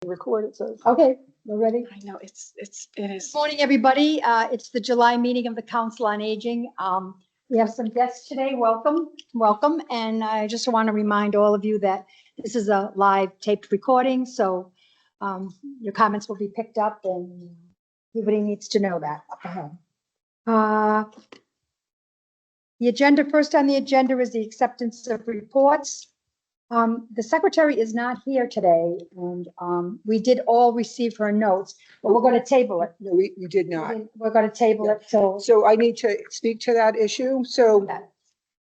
record it says. Okay, we're ready. I know it is. Good morning, everybody. It's the July meeting of the Council on Aging. We have some guests today. Welcome, welcome. And I just want to remind all of you that this is a live taped recording, so your comments will be picked up, and everybody needs to know that up ahead. The agenda, first on the agenda is the acceptance of reports. The secretary is not here today, and we did all receive her notes, but we're going to table it. No, we did not. We're going to table it till. So I need to speak to that issue. So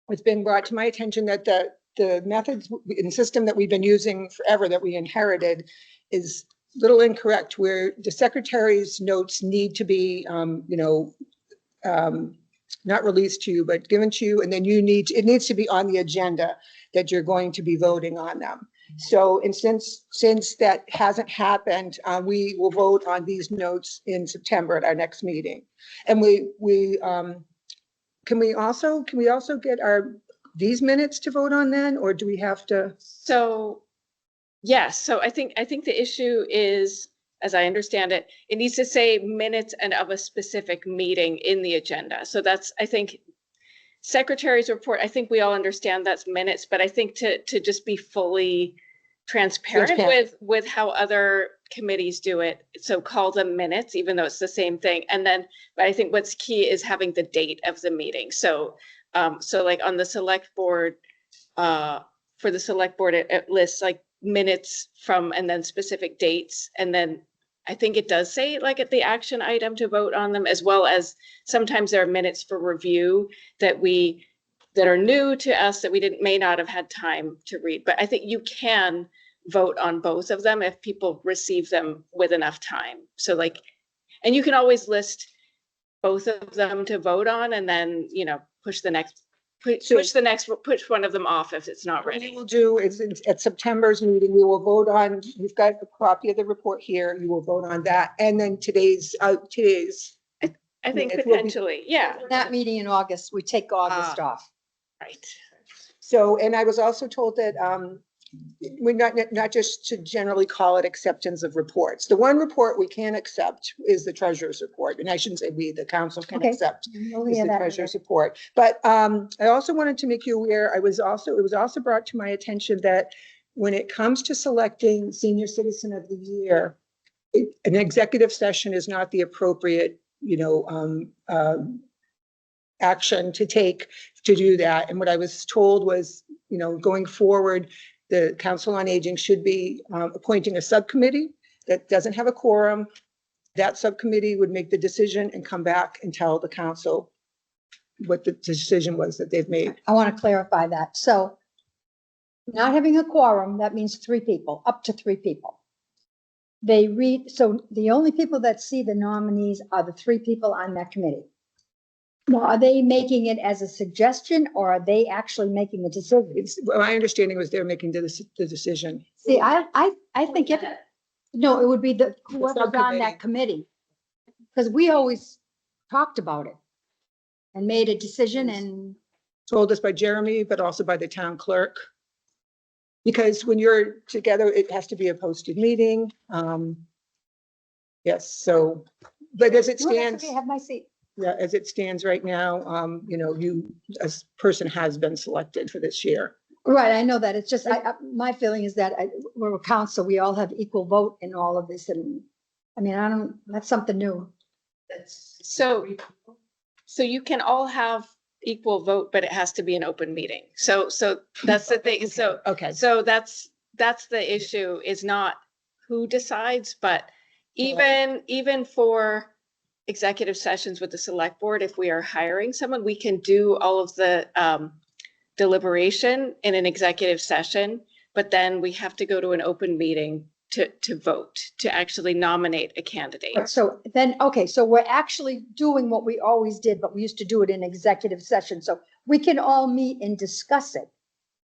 it's been brought to my attention that the methods and system that we've been using forever that we inherited is a little incorrect, where the secretary's notes need to be, not released to you, but given to you, and then it needs to be on the agenda that you're going to be voting on them. So, and since that hasn't happened, we will vote on these notes in September at our next meeting. And can we also get these minutes to vote on then, or do we have to? So, yes. So I think the issue is, as I understand it, it needs to say minutes and of a specific meeting in the agenda. So that's, I think, Secretary's report, I think we all understand that's minutes, but I think to just be fully transparent with how other committees do it. So call them minutes, even though it's the same thing. And then, but I think what's key is having the date of the meeting. So, like on the select board, for the select board, it lists like minutes from, and then specific dates. And then I think it does say like at the action item to vote on them, as well as sometimes there are minutes for review that are new to us that we may not have had time to read. But I think you can vote on both of them if people receive them with enough time. So like, and you can always list both of them to vote on, and then, push one of them off if it's not ready. What we will do is at September's meeting, we will vote on, we've got a copy of the report here. You will vote on that. And then today's, I think potentially, yeah. That meeting in August, we take August off. Right. So, and I was also told that we're not just to generally call it acceptance of reports. The one report we can accept is the treasurer's report. And I shouldn't say we, the council can accept is the treasurer's report. But I also wanted to make you aware, it was also brought to my attention that when it comes to selecting Senior Citizen of the Year, an executive session is not the appropriate, action to take to do that. And what I was told was, going forward, the Council on Aging should be appointing a subcommittee that doesn't have a quorum. That subcommittee would make the decision and come back and tell the council what the decision was that they've made. I want to clarify that. So not having a quorum, that means 3 people, up to 3 people. So the only people that see the nominees are the 3 people on that committee. Now, are they making it as a suggestion, or are they actually making the decision? My understanding was they're making the decision. See, I think it would be whoever's on that committee, because we always talked about it and made a decision and told us by Jeremy, but also by the town clerk. Because when you're together, it has to be a posted meeting. Yes. So, but as it stands, have my seat. Yeah, as it stands right now, a person has been selected for this year. Right, I know that. It's just, my feeling is that we're a council, we all have equal vote in all of this. And I mean, that's something new. So you can all have equal vote, but it has to be an open meeting. So that's the thing. So that's the issue, is not who decides, but even for executive sessions with the select board, if we are hiring someone, we can do all of the deliberation in an executive session, but then we have to go to an open meeting to vote, to actually nominate a candidate. So then, so we're actually doing what we always did, but we used to do it in executive session. So we can all meet and discuss it.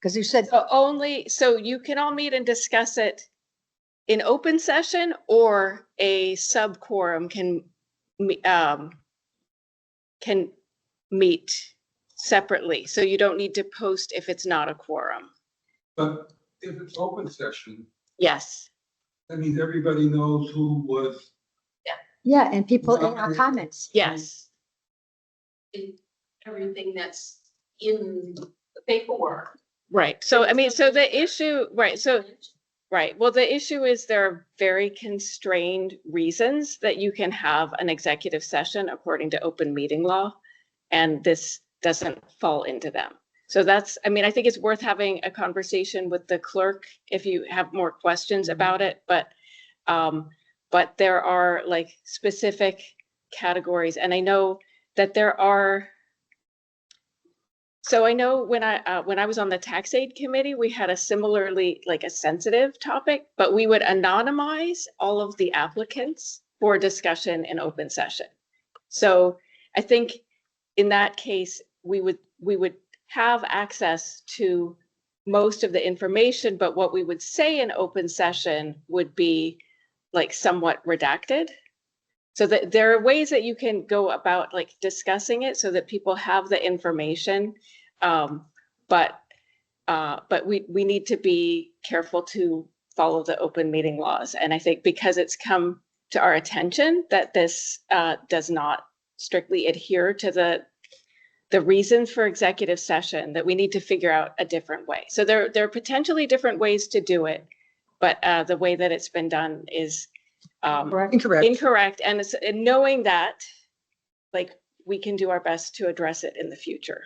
Because you said so you can all meet and discuss it in open session, or a sub quorum can meet separately. So you don't need to post if it's not a quorum. But if it's open session. Yes. That means everybody knows who was. Yeah, and people in our comments. Yes. Everything that's in the paperwork. Right. So, I mean, so the issue, right. So, right. Well, the issue is there are very constrained reasons that you can have an executive session according to open meeting law. And this doesn't fall into them. So that's, I mean, I think it's worth having a conversation with the clerk if you have more questions about it. But there are like specific categories. And I know that there are. So I know when I was on the tax aid committee, we had a similarly like a sensitive topic, but we would anonymize all of the applicants for discussion in open session. So I think in that case, we would have access to most of the information, but what we would say in open session would be like somewhat redacted. So that there are ways that you can go about like discussing it so that people have the information. But we need to be careful to follow the open meeting laws. And I think because it's come to our attention that this does not strictly adhere to the reasons for executive session, that we need to figure out a different way. So there are potentially different ways to do it, but the way that it's been done is incorrect. And knowing that, like, we can do our best to address it in the future.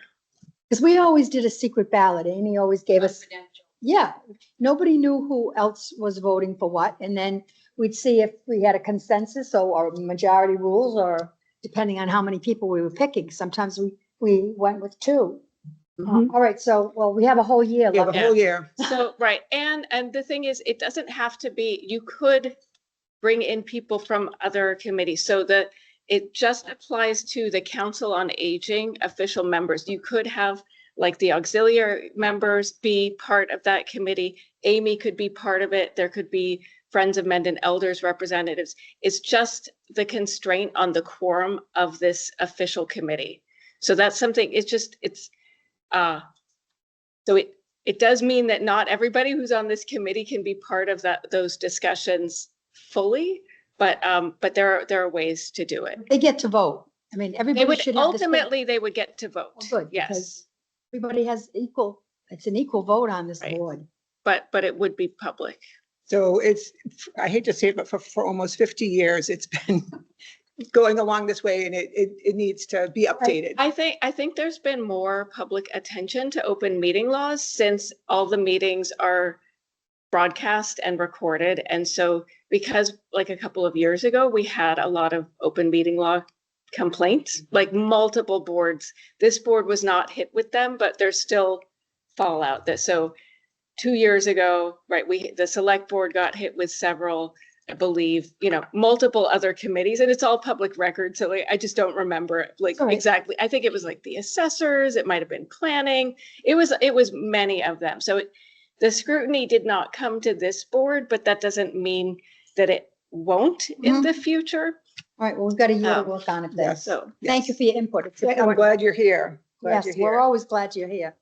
Because we always did a secret ballot. Amy always gave us, yeah, nobody knew who else was voting for what. And then we'd see if we had a consensus or majority rules, or depending on how many people we were picking. Sometimes we went with two. All right, so, well, we have a whole year We have left. a whole year. So, right. And the thing is, it doesn't have to be, you could bring in people from other committees. So it just applies to the Council on Aging official members. You could have like the auxiliary members be part of that committee. Amy could be part of it. There could be Friends of Mendon Elders representatives. It's just the constraint on the quorum of this official committee. So that's something, so it does mean that not everybody who's on this committee can be part of those discussions fully, but there are ways to do it. They get to vote. I mean, They everybody would should have this. ultimately they would get to vote. Oh, good, Yes, because everybody has it's an equal vote on this Right. board. but it would be public. So I hate to say it, but for almost 50 years, it's been going along this way, and it needs to be updated. I think there's been more public attention to open meeting laws since all the meetings are broadcast and recorded. And so because like a couple of years ago, we had a lot of open meeting law complaints, like multiple boards. This board was not hit with them, but there's still fallout. So 2 years ago, right, the select board got hit with several, I believe, multiple other committees, and it's all public record. So like, I just don't remember like All right. exactly. I think it was like the assessors, it might've been planning. It was many of them. So the scrutiny did not come to this board, but that doesn't mean that it won't in the future. All right, well, we've got a year to work on it then. Yes. So Thank you for your input. It's I'm important. glad you're here. Glad Yes, you're we're here, always glad you're here.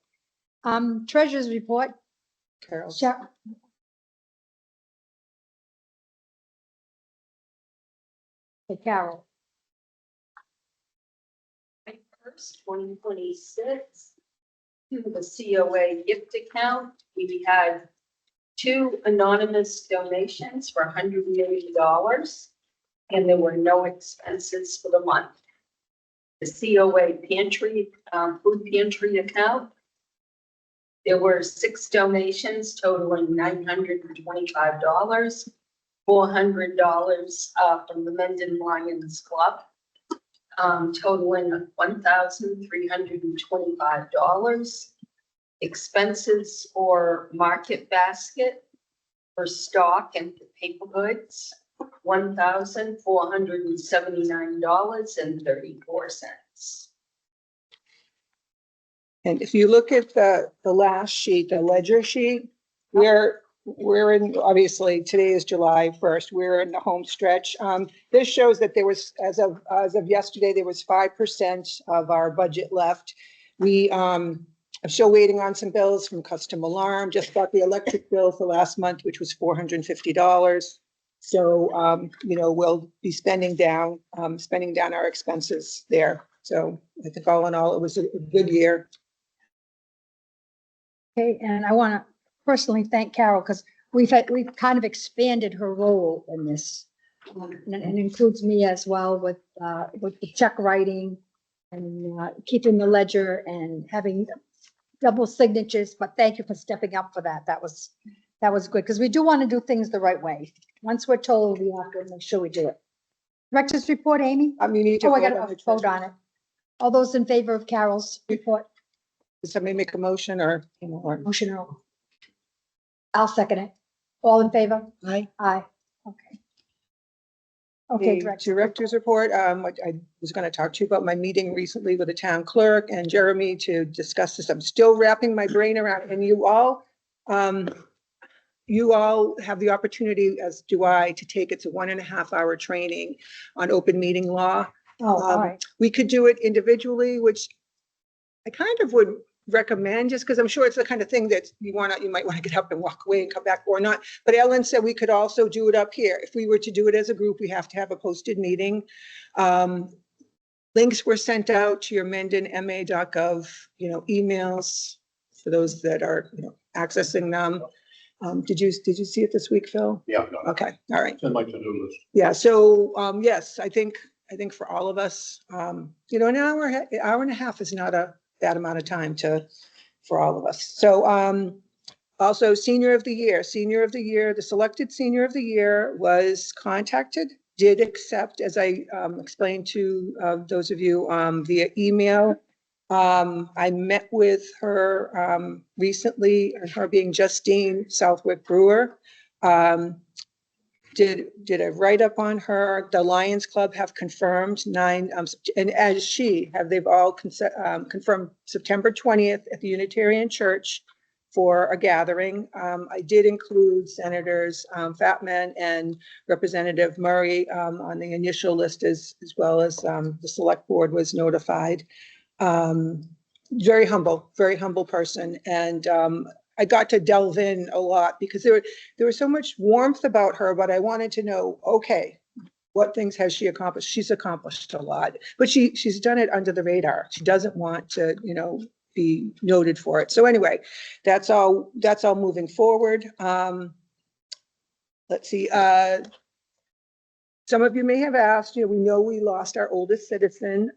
Treasurer's report. Carol. Hey, Carol. First, 2026, to the COA gift account, we had 2 anonymous donations for $180, and there were no expenses for the month. The COA pantry, food pantry account, there were 6 donations totaling $925, $400 from the Mendon Lions Club, totaling $1,325. Expenses for Market Basket for stock and for paper goods, $1,479.34. And if you look at the last sheet, the ledger sheet, we're in, obviously, today is July 1st. We're in the home stretch. This shows that there was, as of yesterday, there was 5% of our budget left. We I'm still waiting on some bills from Custom Alarm. Just got the electric bill for last month, which was $450. So, you know, we'll be spending down our expenses there. So I think all in all, it was a good year. Okay, and I want to personally thank Carol because we've kind of expanded her role in this. And it includes me as well with the check writing and keeping the ledger and having double signatures, but thank you for stepping up for that. That was good, because we do want to do things the right way. Once we're told, we have to make sure we do it. Director's report, Amy? You need to Oh, I vote got on to the vote on it. All those in favor of Carol's report? Does somebody make a motion or? Motion. I'll second it. All in favor? Aye. Aye. Okay. Okay, The Director. director's report, what I was going to talk to you about my meeting recently with the town clerk and Jeremy to discuss this. I'm still wrapping my brain around, and you all have the opportunity, as do I, to take it's a 1.5 hour training on open meeting law. Oh, all right. We could do it individually, which I kind of would recommend, just because I'm sure it's the kind of thing that you might want to get up and walk away and come back or not. But Ellen said we could also do it up here. If we were to do it as a group, we have to have a posted meeting. Links were sent out to your mendonma.gov, emails for those that are, accessing them. Did you see it this week, Phil? Yeah. Okay. All right. It's in my to-do list. Yeah. So, yes, I think for all of us, an hour and a half is not a bad amount of time for all of us. So, also senior of the year, the selected senior of the year was contacted, did accept, as I explained to those of you via email. I met with her recently, her being Justine Southwick Brewer. Did a write-up on her. The Lions Club have confirmed 9, and as they've all confirmed September 20th at the Unitarian Church for a gathering. I did include Senators Fatman and Representative Murray on the initial list, as well as the select board was notified. Very humble person. And I got to delve in a lot because there was so much warmth about her, but I wanted to know, okay, what things has she accomplished? She's accomplished a lot, but she's done it under the radar. She doesn't want to, be noted for it. So anyway, that's all moving forward. Let's see. Some of you may have asked, we know we lost our oldest citizen,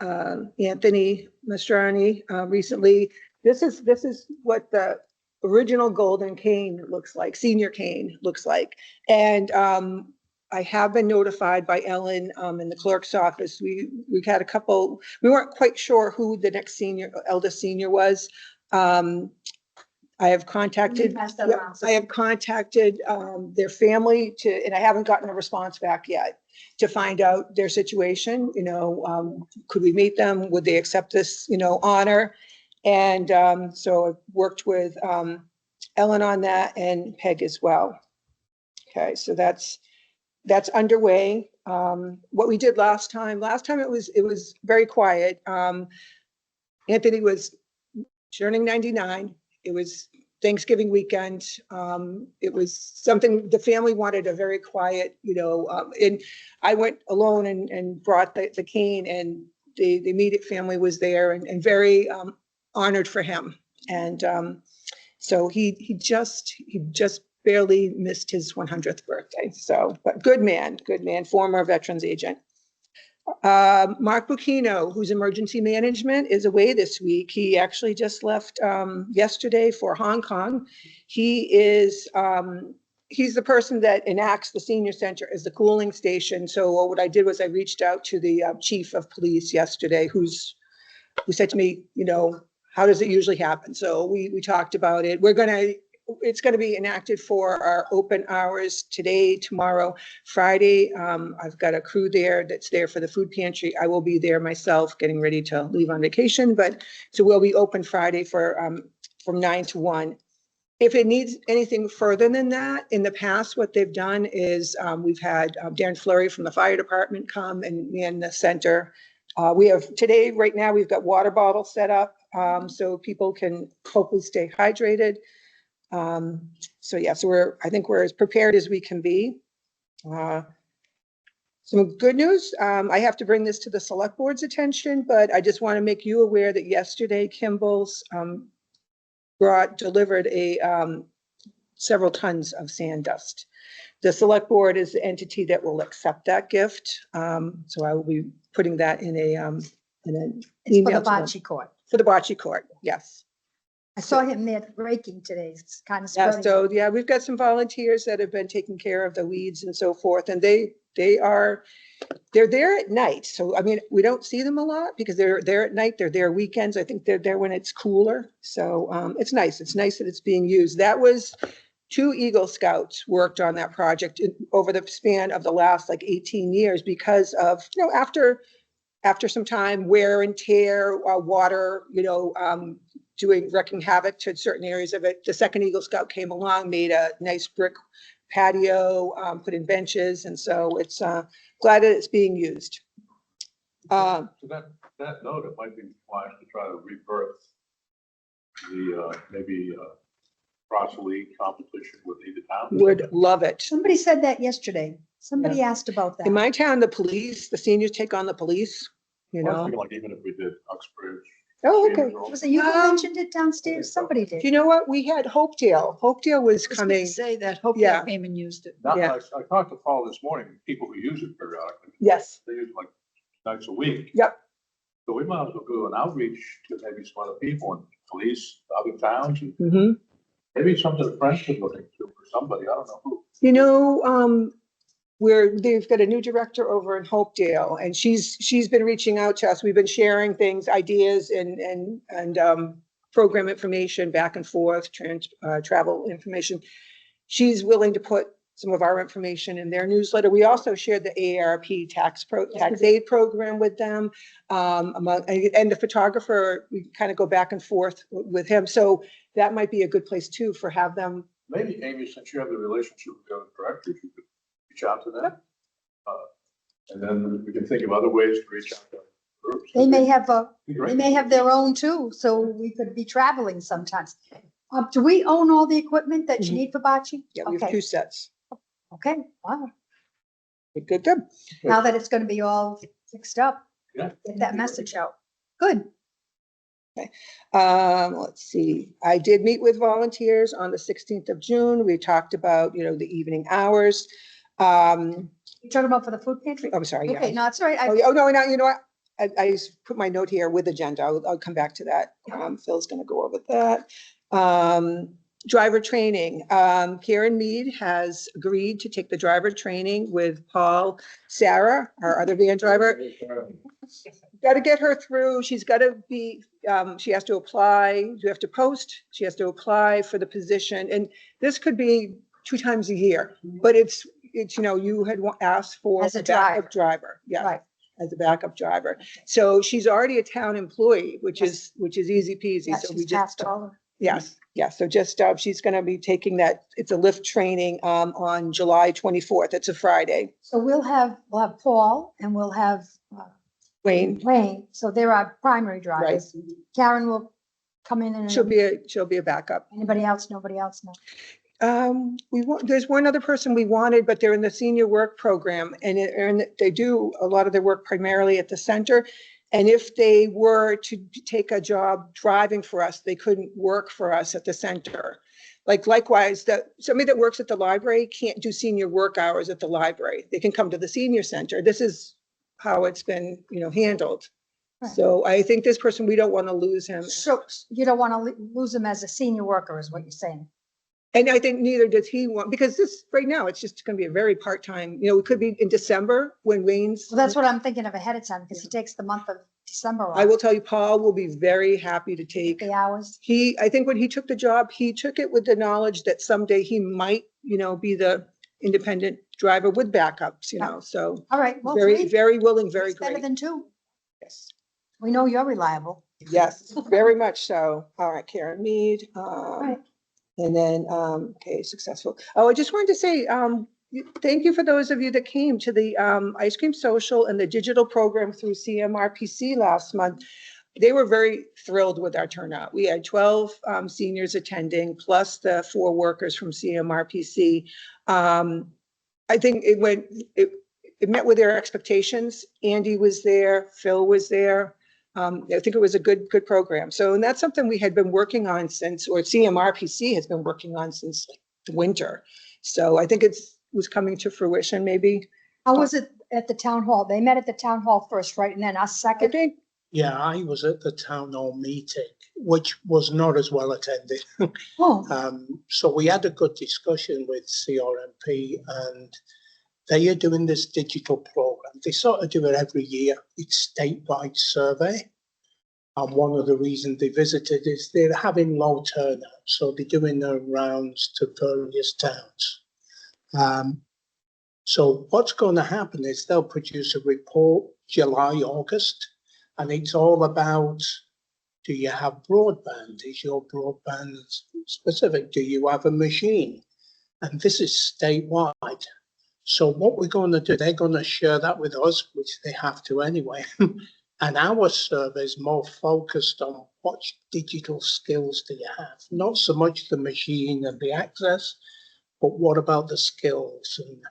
Anthony Mastrani, recently. This is what the original golden cane looks like, senior cane looks like. And I have been notified by Ellen in the clerk's office. We had a couple, we weren't quite sure who the next eldest senior was. I have contacted their family and I haven't gotten a response back yet to find out their situation. Could we meet them? Would they accept this, honor? And so I've worked with Ellen on that and Peg as well. Okay, so that's underway. What we did last time it was very quiet. Anthony was turning 99. It was Thanksgiving weekend. It was something the family wanted, a very quiet, and I went alone and brought the cane, and the immediate family was there and very honored for him. And so he just barely missed his 100th birthday. So, but good man, former veterans agent. Mark Bucchino, who's emergency management, is away this week. He actually just left yesterday for Hong Kong. He's the person that enacts the senior center as the cooling station. So what I did was I reached out to the chief of police yesterday, who said to me, how does it usually happen? So we talked about it. It's going to be enacted for our open hours today, tomorrow, Friday. I've got a crew there that's there for the food pantry. I will be there myself getting ready to leave on vacation, so we'll be open Friday from 9 to 1. If it needs anything further than that, in the past, what they've done is we've had Darren Fleury from the fire department come and man the center. Right now, we've got water bottles set up so people can hopefully stay hydrated. So yeah, so I think we're as prepared as we can be. Some good news, I have to bring this to the select board's attention, but I just want to make you aware that yesterday Kimball's delivered several tons of sand dust. The select board is the entity that will accept that gift. So I will be putting that in an It's for email the to them. bocce court. For the bocce court, yes. I saw him there raking today. It's kind of Yeah, spreading. so yeah, we've got some volunteers that have been taking care of the weeds and so forth, and they're there at night. So, I mean, we don't see them a lot because they're there at night. They're there weekends. I think they're there when it's cooler. So it's nice. It's nice that it's being used. That was 2 Eagle Scouts worked on that project over the span of the last like 18 years because of, after some time, wear and tear, water, wreaking havoc to certain areas of it. The second Eagle Scout came along, made a nice brick patio, put in benches. And so it's glad that it's being used. To that note, it might be wise to try to rebirth the maybe cross league competition with either town. Would love it. Somebody said that yesterday. Somebody asked about that. In my town, the seniors take on the police, I was thinking like even if we did Uxbridge. Oh, okay. Was it you who mentioned it downstairs? Somebody did. Do you know what? We had Hopedale. Hopedale was coming. Say that, Yeah. Hopedale came and used it. Now, Yeah. I talked to Paul this morning, people who use it periodically, Yes. they use it like nights a week. Yep. So we might as well do an outreach to maybe some other people and police, other towns, and Mm-hmm. maybe something the French could look into for somebody, I don't know who. They've got a new director over in Hopedale, and she's been reaching out to us. We've been sharing things, ideas, and program information back and forth, travel information. She's willing to put some of our information in their newsletter. We also shared the AARP tax aid program with them. And the photographer, we kind of go back and forth with him. So that might be a good place too for have them. Maybe Amy, since you have the relationship with the other directors, you could reach out to them. And then we can think of other ways to reach out to groups. They may have Be great. they may have their own too, so we could be traveling sometimes. Do we own all the equipment that you Mhm. need for bocce? Yeah, we have Okay. 2 sets. Okay, wow. Good. Now that it's gonna be all fixed up, Yeah. get that message out. Good. Let's see. I did meet with volunteers on the 16th of June. We talked about, the evening hours. You talking about for the food pantry? I'm sorry. Yeah. Okay, no, it's all right. Oh, no, you know what? I just put my note here with agenda. I'll come back to that. Phil's going to go over that. Driver training. Karen Mead has agreed to take the driver training with Paul Sarah, our other van driver. Got to get her through. She's got to be, she has to apply. You have to post. She has to apply for the position. And this could be 2 times a year, but it's, you had asked for As a backup driver. Yeah. Right. As a backup driver. So she's already a town employee, which is easy peasy. Yeah, So we she's just, passed all of yes. So just, she's going to be taking that. It's a lift training, on July 24th. It's a Friday. So we'll have Paul and we'll have Wayne, Wayne. So they're our primary drivers. Karen will come in and she'll be a backup. anybody else, nobody else, no. There's one other person we wanted, but they're in the senior work program and they do a lot of their work primarily at the center. And if they were to take a job driving for us, they couldn't work for us at the center. Likewise, somebody that works at the library can't do senior work hours at the library. They can come to the senior center. This is how it's been, handled. Right. So I think this person, we don't want to lose him. So you don't want to lose him as a senior worker is what you're saying. And I think neither does he want, because this, right now, it's just going to be a very part-time, it could be in December when Wayne's. Well, that's what I'm thinking of ahead of time because he takes the month of December off. I will tell you, Paul will be very happy to take. The hours. I think when he took the job, he took it with the knowledge that someday he might, be the independent driver with backups, so All right. Well, very, 3 very willing, very is better great. than 2. Yes. We know you're reliable. Yes, very much so. All right, Karen Mead. Right. And then, okay, successful. Oh, I just wanted to say, thank you for those of you that came to the ice cream social and the digital program through CMRPC last month. they were very thrilled with our turnout. We had 12 seniors attending, plus the 4 workers from CMRPC. I think it met with their expectations. Andy was there, Phil was there. I think it was a good program. So, and that's something we had been working on since, or CMRPC has been working on since like the winter. So I think was coming to fruition maybe. How was it at the town hall? They met at the town hall first, right? And then us I second? think, Yeah, I was at the town hall meeting, which was not as well attended. Oh, So we had a good discussion with CRMP, and they are doing this digital program. They sort of do it every year. It's statewide survey. And one of the reasons they visited is they're having low turnout. So they're doing their rounds to various towns. So what's going to happen is they'll produce a report July, August, and it's all about, do you have broadband? Is your broadband specific? Do you have a machine? And this is statewide. So what we're going to do, they're going to share that with us, which they have to anyway. And our survey is more focused on what digital skills do you have? Not so much the machine and the access, but what about the skills? And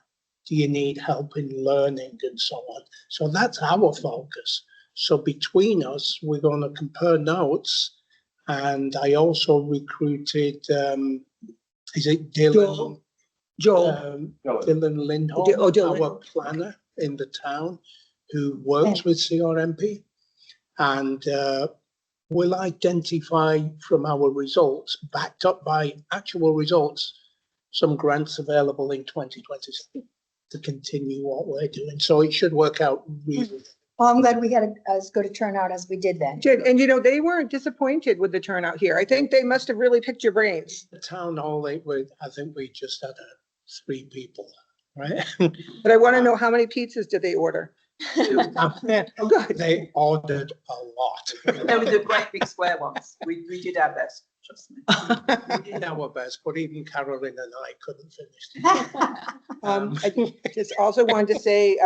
do you need help in learning and so on? So that's our focus. So between us, we're going to compare notes. And I also recruited, is it Dylan? Joel. Dylan Lindholm, Dylan. our planner in the town, who works with CRMP. And we'll identify from our results, backed up by actual results, some grants available in 2026 to continue what we're doing. So it should work out really well. well, I'm glad we had as good a turnout as we did then. And you know, they weren't disappointed with the turnout here. I think they must have really picked your brains. The town hall, I think we just had 3 people, right? But I want to know, how many pizzas did they order? Oh, good. They ordered a lot. They were the great big square ones. We did our best, trust me. We did our best, but even Carolyn and I couldn't finish. I just also wanted to say,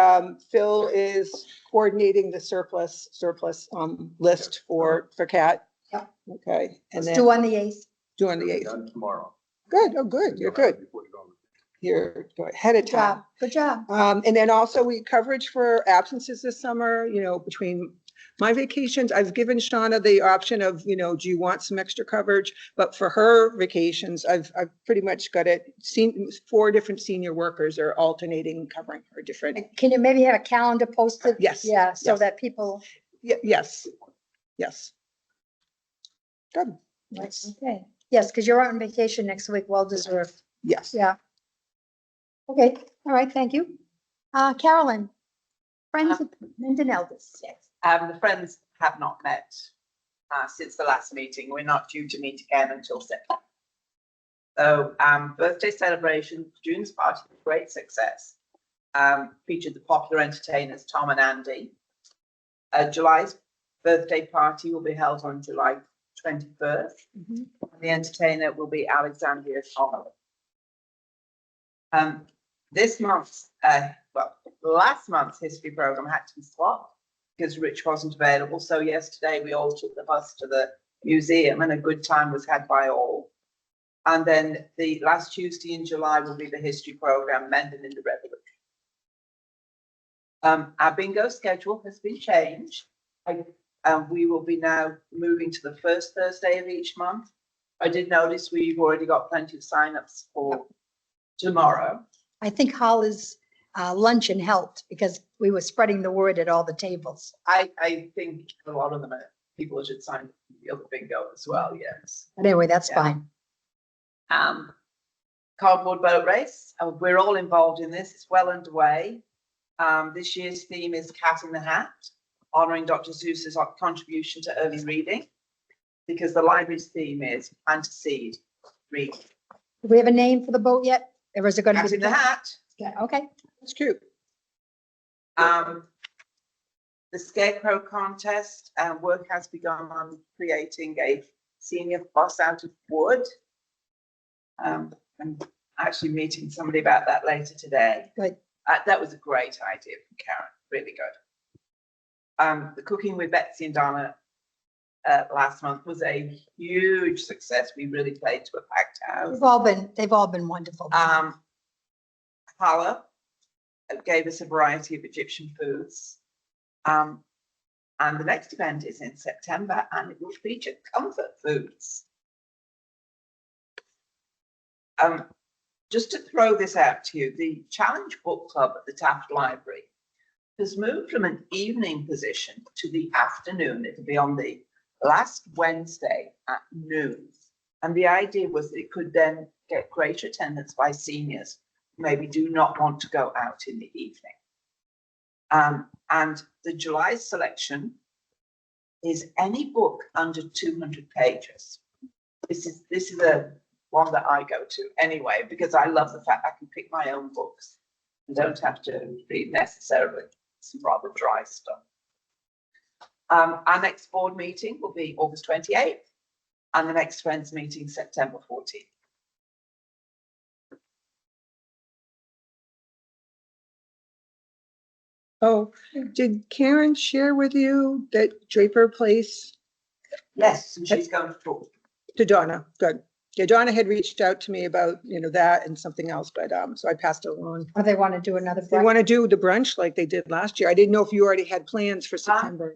Phil is coordinating the surplus list for CAT. Yep. Okay, and Let's then do on the 8th. do on the 8th. Done tomorrow. Good, oh, good, you're good. Before you go. You're ahead of Good time. job. Good job. And then also coverage for absences this summer, you know, between my vacations, I've given Shauna the option of, you know, do you want some extra coverage? But for her vacations, I've pretty much got it. 4 different senior workers are alternating covering her different. Can you maybe have a calendar posted? Yes. Yeah, so Yes. that people, Yes. Good. okay. Yes, because you're out on vacation next week, well deserved. Yes. Yeah. Okay, all right, thank you. Carolyn, Friends of Mendon Elders. The friends have not met since the last meeting. We're not due to meet again until September. So birthday celebration, June's party, great success. Featured the popular entertainers Tom and Andy. July's birthday party will be held on July 21st. The entertainer will be Alexandria Connolly. This month's, last month's history program had to be swapped because Rich wasn't available. So yesterday we all took the bus to the museum and a good time was had by all. And then the last Tuesday in July will be the history program, Mendon in the Revolution. Our bingo schedule has been changed. We will be now moving to the first Thursday of each month. I did notice we've already got plenty of signups for tomorrow. I think Hollis luncheon helped because we were spreading the word at all the tables. I think a lot of them are people should sign up for the other bingo as well, yes. But anyway, that's Yeah. fine. Cardboard boat race. We're all involved in this. It's well underway. This year's theme is Cat in the Hat, honouring Dr. Seuss's contribution to early reading, because the library's theme is plant a seed, read. Do we have a name for the boat yet? Or is it going to Cat be? in the Hat. Yeah, okay. That's cute. The Scarecrow contest, work has begun on creating a senior boss out of wood. I'm actually meeting somebody about that later today. Good. That was a great idea from Karen, really good. The Cooking with Betsy and Donna last month was a huge success. We really played to a packed house. They've all been wonderful. Hala gave us a variety of Egyptian foods. And the next event is in September and it will feature comfort foods. Just to throw this out to you, the Challenge Book Club at the Taft Library has moved from an evening position to the afternoon. It'll be on the last Wednesday at noon. And the idea was that it could then get greater attendance by seniors who maybe do not want to go out in the evening. And the July selection is any book under 200 pages. This is a one that I go to anyway, because I love the fact I can pick my own books and don't have to read necessarily some rather dry stuff. Our next board meeting will be August 28th and the next Friends meeting September 14th. Oh, did Karen share with you that Draper Place Yes, and she's going to talk. to Donna? Good. Yeah, Donna had reached out to me about, you know, that and something else, but, so I passed it along. Or they want to do another. They want to do the brunch like they did last year. I didn't know if you already had plans for September.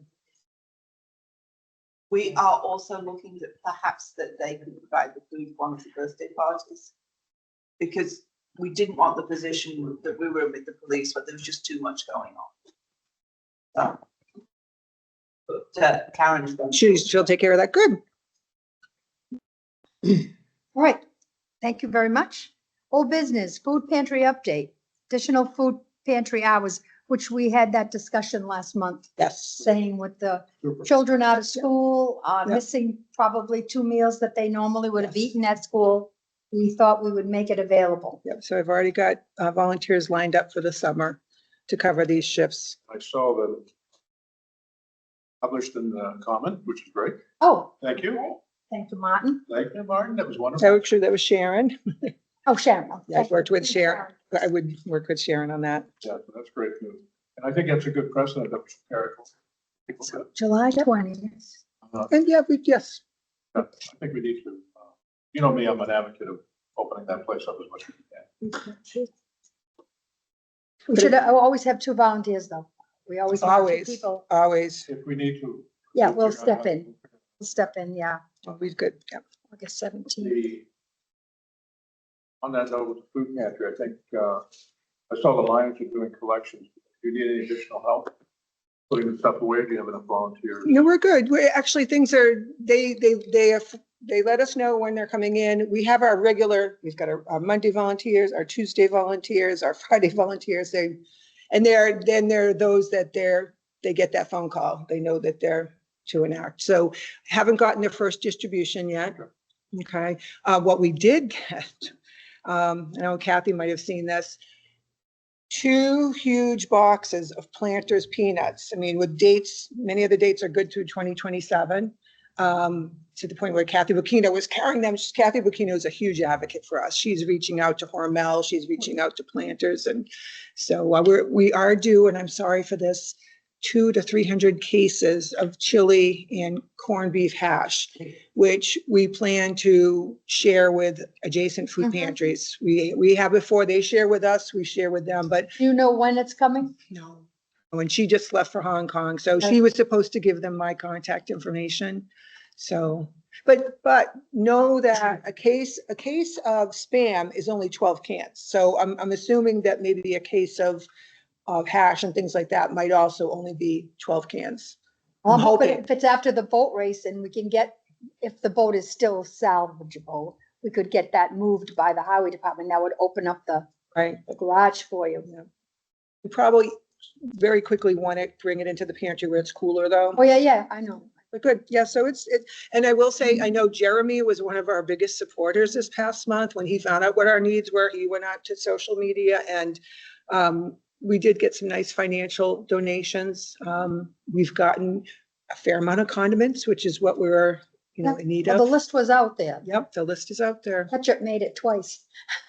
We are also looking at perhaps that they can provide the food for one of the birthday parties. Because we didn't want the position that we were with the police, but there was just too much going on. So, but Karen's going to. She'll take care of that. Good. All right, thank you very much. Old business, food pantry update, additional food pantry hours, which we had that discussion last month, Yes. saying with the Super. children out of school, Yeah. missing probably 2 meals that they normally would have eaten at school. We thought we would make it available. Yep. So I've already got volunteers lined up for the summer to cover these shifts. I saw that published in the comment, which is great. Oh, Thank you. thank you, Martin. Thank you, Martin. That was wonderful. That was Sharon. Oh, Sharon. Oh, Yeah, thank I've worked you. with Sharon. I would work with Sharon on that. Yeah, so that's great news. And I think that's a good precedent that we should carry forward. July 20th. And yeah, yes. I think we need to, you know me, I'm an advocate of opening that place up as much as we can. We should always have 2 volunteers, though. We always have 2 Always, people. always. If we need to. Yeah, we'll step in. We'll step in, yeah. Always good. Yeah. August 17th. On that note with the food pantry, I think, I saw the Lions are doing collections. Do you need any additional help putting the stuff away? Do you have enough volunteers? No, we're good. We actually, things are, they let us know when they're coming in. We have our regular, we've got our Monday volunteers, our Tuesday volunteers, our Friday volunteers. Then there are those that they get that phone call. They know that they're to enact. So haven't gotten their first distribution yet. Okay. What we did get, I know Kathy might have seen this, 2 huge boxes of Planters peanuts. I mean, with dates, many of the dates are good through 2027. To the point where Kathy Bocchino was carrying them. Kathy Bocchino is a huge advocate for us. She's reaching out to Hormel, she's reaching out to Planters. And so we are due, and I'm sorry for this, 200 to 300 cases of chili and corned beef hash, which we plan to share with adjacent food pantries. We have before, they share with us, we share with them, but Do you know when it's coming? no. When she just left for Hong Kong, so she was supposed to give them my contact information. So, but know that a case of Spam is only 12 cans. So I'm assuming that maybe a case of hash and things like that might also only be 12 cans. I'm But hoping. if it's after the boat race and we can get, if the boat is still salvageable, we could get that moved by the highway department. That would open up the Right. garage for you. We probably very quickly want to bring it into the pantry where it's cooler though. Oh, yeah, I know. But good, yeah, so it's, and I will say, I know Jeremy was one of our biggest supporters this past month. When he found out what our needs were, he went out to social media and we did get some nice financial donations. We've gotten a fair amount of condiments, which is what we're, in need Well, the of. list was out there. Yep, the list is out there. Ketchup made it twice.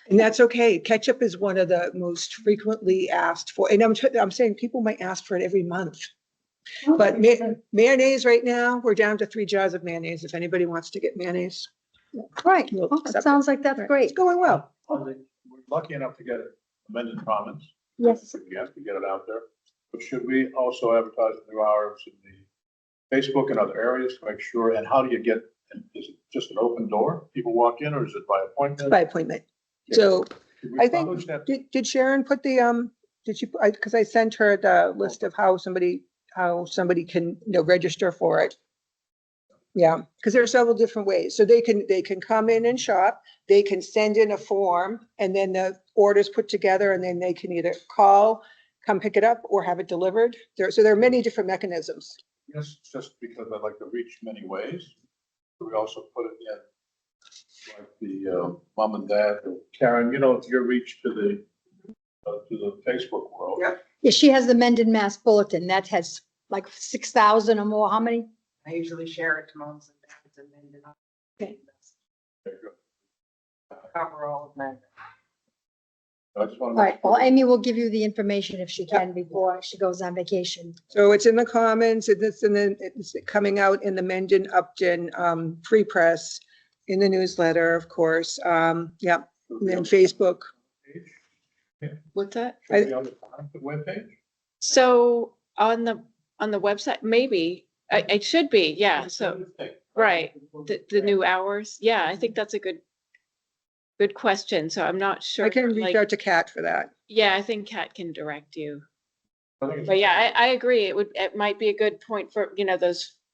And that's okay. Ketchup is one of the most frequently asked for, and I'm saying people might ask for it every month. But mayonnaise right now, we're down to 3 jars of mayonnaise. If anybody wants to get mayonnaise, Right, We'll well, accept it sounds like that's right. great. It's going well. We're lucky enough to get amended comments. Yes. We have to get it out there. But should we also advertise the new hours in the Facebook and other areas to make sure? And how do you get, is it just an open door? People walk in, or is it by appointment? By appointment. So Should we I think- publish that? did Sharon put the, did she, because I sent her the list of how somebody can, register for it. Yeah, because there are several different ways. So they can come in and shop, they can send in a form, and then the order's put together, and then they can either call, come pick it up, or have it delivered. So there are many different mechanisms. Yes, just because I'd like to reach many ways. We also put it in like the mom and dad, or Karen, your reach to the Facebook world. Yep. Yeah, she has the Mendon Mass Bulletin. That has like 6,000 or more. How many? I usually share it to moms and dads and then Okay. Very good. cover all of them. I just want All to. right, well, Amy will give you the information if she can before she goes on vacation. So it's in the Commons, and then it's coming out in the Mendon Upton free press, in the newsletter, of course. Yeah, and then Facebook. What's that? Should be on the webpage? So on the website, maybe, it should be, yeah, so, right, the new hours, yeah, I think that's a good question, so I'm not sure. I can reach like- out to Kat for that. Yeah, I think Kat can direct you, I think it's- but yeah, I agree, it might be a good point for,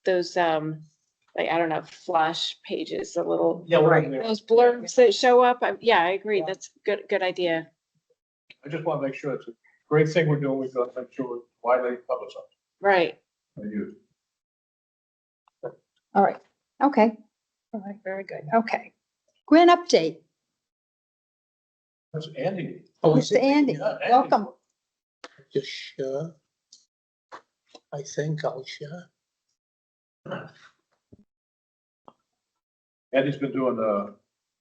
those, like, I don't know, flash pages, the little, Yeah, we're in there. those blurbs that show up, yeah, I agree, Yeah. that's good idea. I just want to make sure it's a great thing we're doing. We've got to make sure it's widely publicized Right, and used. All right, okay. All right, very good. Okay. Grant update. That's Andy. Oh, is Mr. it? Andy, Yeah, Andy. welcome. Just share. I think I'll share. Andy's been doing a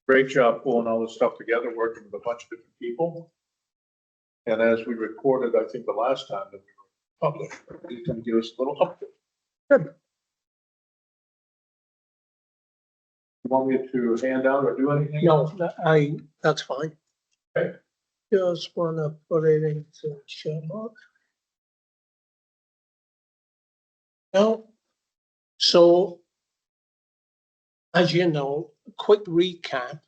great job pulling all this stuff together, working with a bunch of different people. And as we recorded, I think the last time that we were published, he's going to give us a little update. Good. You want me to hand out or do anything? No, that's fine. Okay. Just wanna put it into share mode. No. So, as you know, quick recap,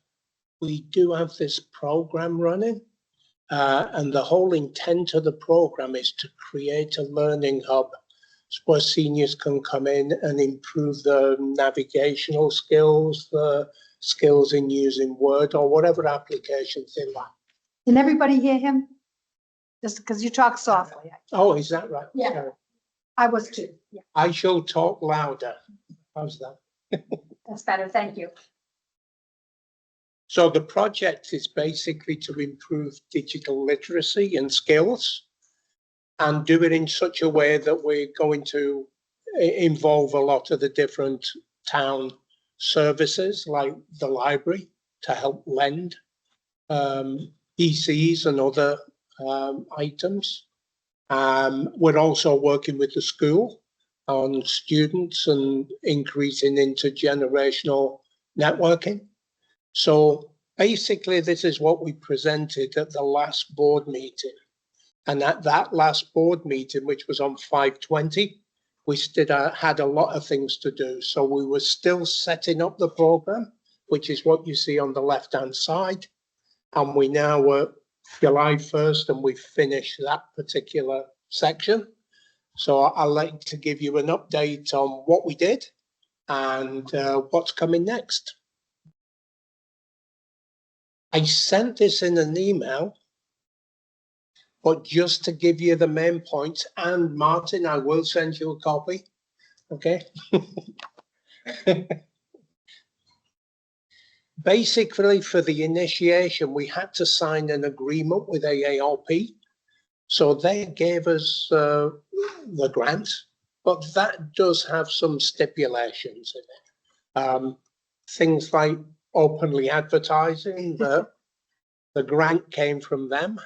we do have this program running. And the whole intent of the program is to create a learning hub where seniors can come in and improve the navigational skills, the skills in using Word or whatever applications they like. Can everybody hear him? Just because you talk softly. Oh, is that right? Yeah. Sorry. I was too. Yeah, I shall talk louder. How's that? that's better. Thank you. So the project is basically to improve digital literacy and skills and do it in such a way that we're going to involve a lot of the different town services like the library to help lend PCs and other items. We're also working with the school on students and increasing intergenerational networking. So basically, this is what we presented at the last board meeting. And at that last board meeting, which was on 5/20, we still had a lot of things to do. So we were still setting up the program, which is what you see on the left-hand side. And we now were July 1st, and we finished that particular section. So I'd like to give you an update on what we did and what's coming next. I sent this in an email, but just to give you the main points, and Martin, I will send you a copy, okay? Basically, for the initiation, we had to sign an agreement with AARP. So they gave us the grant, but that does have some stipulations in it. Things like openly advertising that The grant came from them.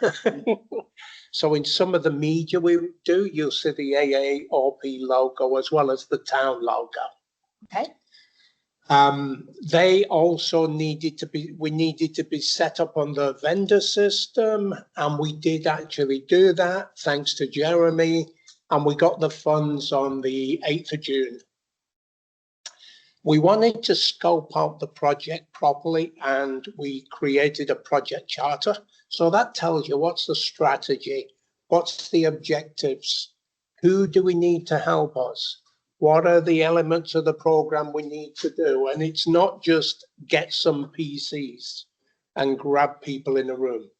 So in some of the media we do, you'll see the AARP logo as well as the town logo. Okay. They also needed to be set up on the vendor system, and we did actually do that thanks to Jeremy, and we got the funds on the 8th of June. We wanted to scope out the project properly, and we created a project charter. So that tells you what's the strategy, what's the objectives, who do we need to help us, what are the elements of the program we need to do. And it's not just get some PCs and grab people in a room.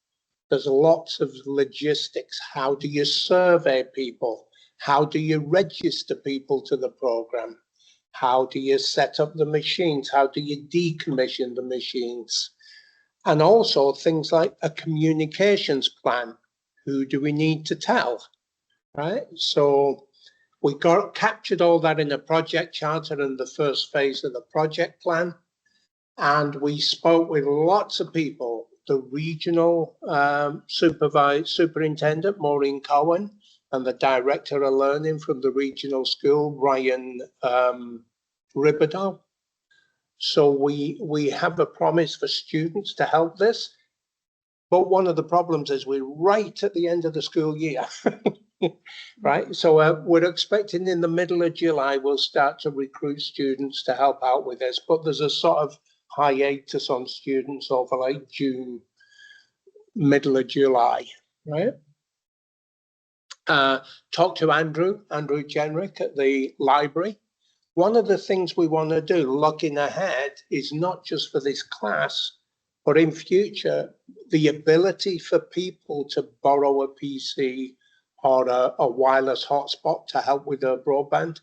There's lots of logistics. How do you survey people? How do you register people to the program? How do you set up the machines? How do you decommission the machines? And also things like a communications plan. Who do we need to tell, right? So we captured all that in a project charter in the first phase of the project plan. And we spoke with lots of people, the regional superintendent, Maureen Cohen, and the director of learning from the regional school, Ryan Riberdo. So we have a promise for students to help this. But one of the problems is we're right at the end of the school year, right? So we're expecting in the middle of July, we'll start to recruit students to help out with this. But there's a sort of hiatus on students over like June, middle of July, right? Talk to Andrew Jenrick at the library. One of the things we want to do looking ahead is not just for this class, but in future, the ability for people to borrow a PC or a wireless hotspot to help with their broadband,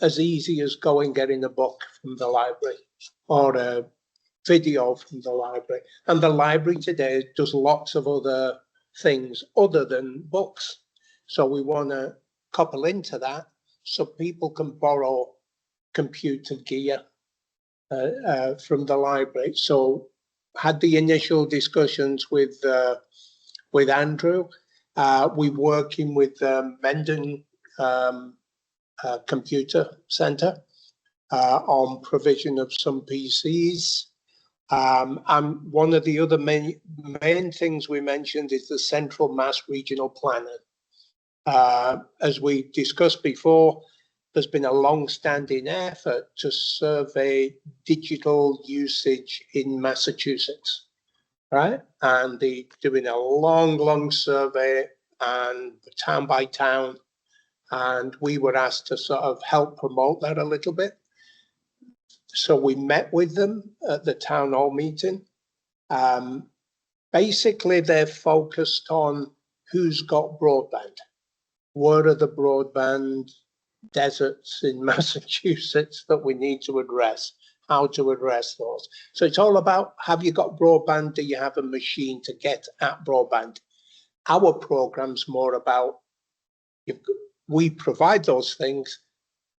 as easy as going getting a book from the library or a video from the library. And the library today does lots of other things other than books. So we want to couple into that so people can borrow computer gear from the library. So had the initial discussions with Andrew. We're working with Mendon Computer Center on provision of some PCs. And one of the other main things we mentioned is the Central Mass Regional Planning. As we discussed before, there's been a long-standing effort to survey digital usage in Massachusetts, right? And they're doing a long survey and town by town. And we were asked to sort of help promote that a little bit. So we met with them at the town hall meeting. Basically, they're focused on who's got broadband. Where are the broadband deserts in Massachusetts that we need to address, how to address those. So it's all about, have you got broadband? Do you have a machine to get at broadband? Our program's more about, we provide those things.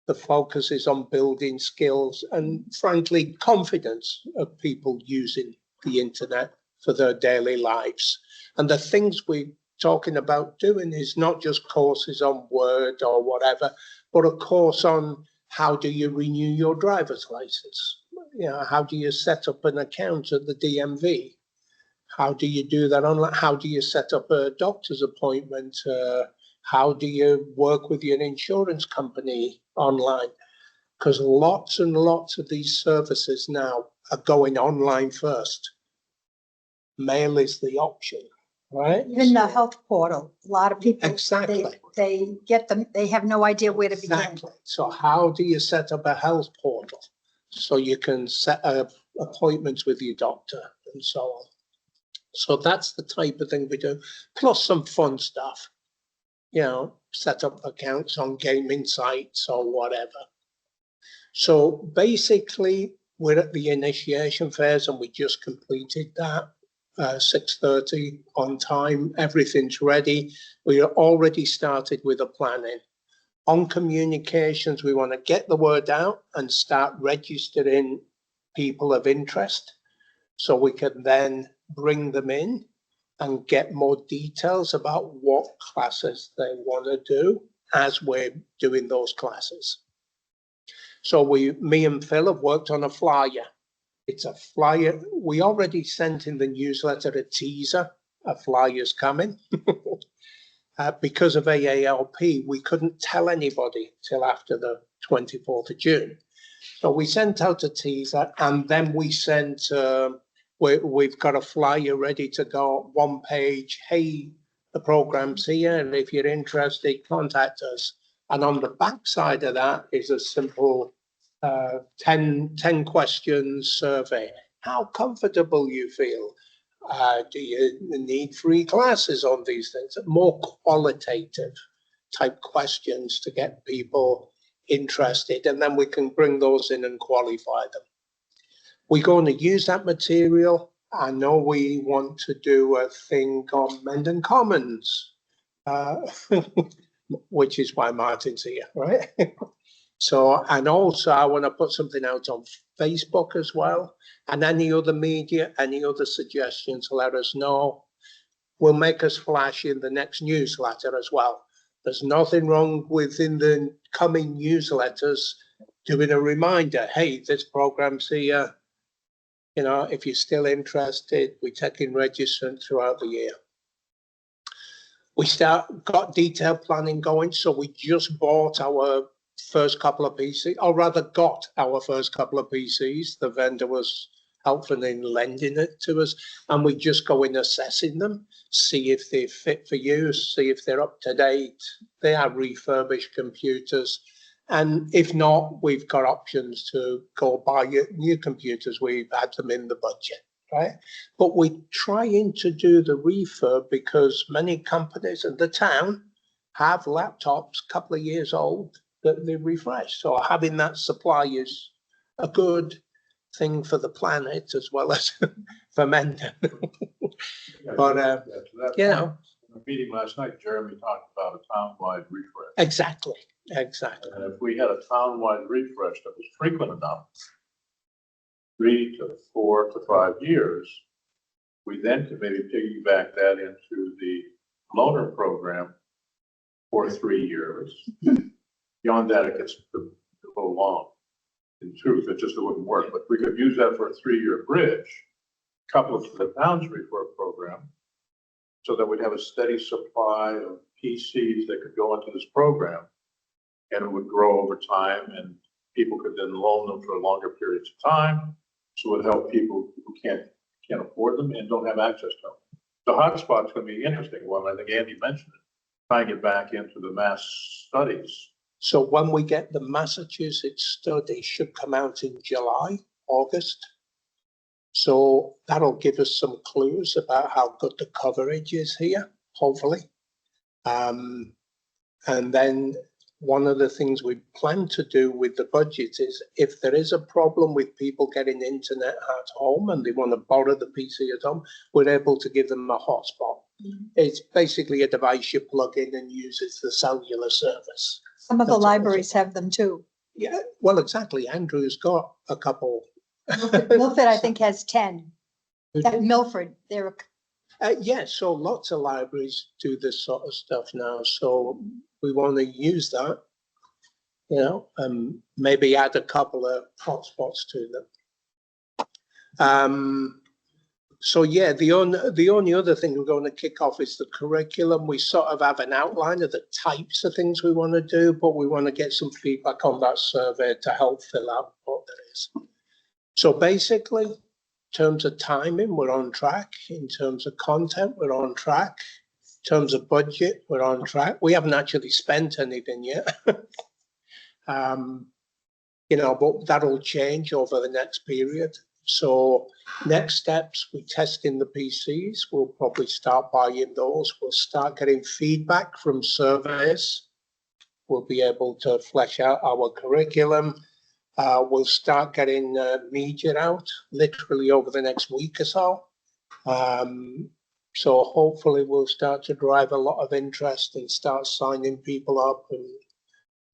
The focus is on building skills and frankly, confidence of people using the internet for their daily lives. And the things we're talking about doing is not just courses on Word or whatever, but a course on how do you renew your driver's license? You know, how do you set up an account at the DMV? How do you do that online? How do you set up a doctor's appointment? How do you work with your insurance company online? Because lots and lots of these services now are going online first. Mail is the option, right? Even the health portal, a lot of people. Exactly. They get them, they have no idea where to begin. Exactly. So how do you set up a health portal so you can set up appointments with your doctor and so on? So that's the type of thing we do, plus some fun stuff, you know, set up accounts on gaming sites or whatever. So basically, we're at the initiation phase and we just completed that. 6:30 on time, everything's ready. We are already started with the planning. On communications, we want to get the word out and start registering people of interest so we can then bring them in and get more details about what classes they want to do as we're doing those classes. So me and Phil have worked on a flyer. It's a flyer. We already sent in the newsletter a teaser. A flyer's coming. Because of AALP, we couldn't tell anybody till after the 24th of June. So we sent out a teaser, and then we sent, we've got a flyer ready to go, one page. Hey, the program's here, and if you're interested, contact us. And on the back side of that is a simple 10 questions survey. How comfortable you feel? Do you need free classes on these things? More qualitative type questions to get people interested, and then we can bring those in and qualify them. We're going to use that material. I know we want to do a thing on Mendon Commons, which is why Martin's here, right? So, and also I want to put something out on Facebook as well, and any other media, any other suggestions, let us know. We'll make us flash in the next newsletter as well. There's nothing wrong within the coming newsletters doing a reminder. Hey, this program's here. You know, if you're still interested, we're taking registrants throughout the year. We got detailed planning going, so we just bought our first couple of PCs, or rather got our first couple of PCs. The vendor was helpful in lending it to us, and we just go in assessing them, see if they're fit for use, see if they're up to date. They are refurbished computers, and if not, we've got options to go buy new computers. We've had them in the budget, right? But we're trying to do the refurb because many companies in the town have laptops a couple of years old that they refresh. So having that supply is a good thing for the planet as well as for Mendon. But you know, in the meeting last night, Jeremy talked about a townwide refresh. exactly. And if we had a townwide refresh that was frequent enough, 3 to 4 to 5 years, we then could maybe piggyback that into the loaner program for 3 years. Beyond that, it gets a little long. In truth, it just wouldn't work. But we could use that for a 3-year bridge, coupled to the town's refurb program, so that we'd have a steady supply of PCs that could go into this program, and it would grow over time, and people could then loan them for longer periods of time. So it would help people who can't afford them and don't have access to them. The hotspot's going to be an interesting one. I think Andy mentioned it. Trying to get back into the mass studies. So when we get the Massachusetts study, should come out in July, August. So that'll give us some clues about how good the coverage is here, hopefully. And then one of the things we plan to do with the budget is if there is a problem with people getting internet at home and they want to borrow the PC at home, we're able to give them a hotspot. Mm-hmm. It's basically a device you plug in and uses the cellular service. Some of the libraries have them too. Yeah, well, exactly. Andrew's got a couple. Milford, I think, has 10. At Milford, they're. Yeah, so lots of libraries do this sort of stuff now. So we want to use that, you know, and maybe add a couple of hotspots to them. So yeah, the only other thing we're going to kick off is the curriculum. We sort of have an outline of the types of things we want to do, but we want to get some feedback on that survey to help fill out what there is. So basically, in terms of timing, we're on track. In terms of content, we're on track. In terms of budget, we're on track. We haven't actually spent anything yet. You know, but that'll change over the next period. So next steps, we're testing the PCs. We'll probably start buying those. We'll start getting feedback from surveys. We'll be able to flesh out our curriculum. We'll start getting media out literally over the next week or so. So hopefully we'll start to drive a lot of interest and start signing people up and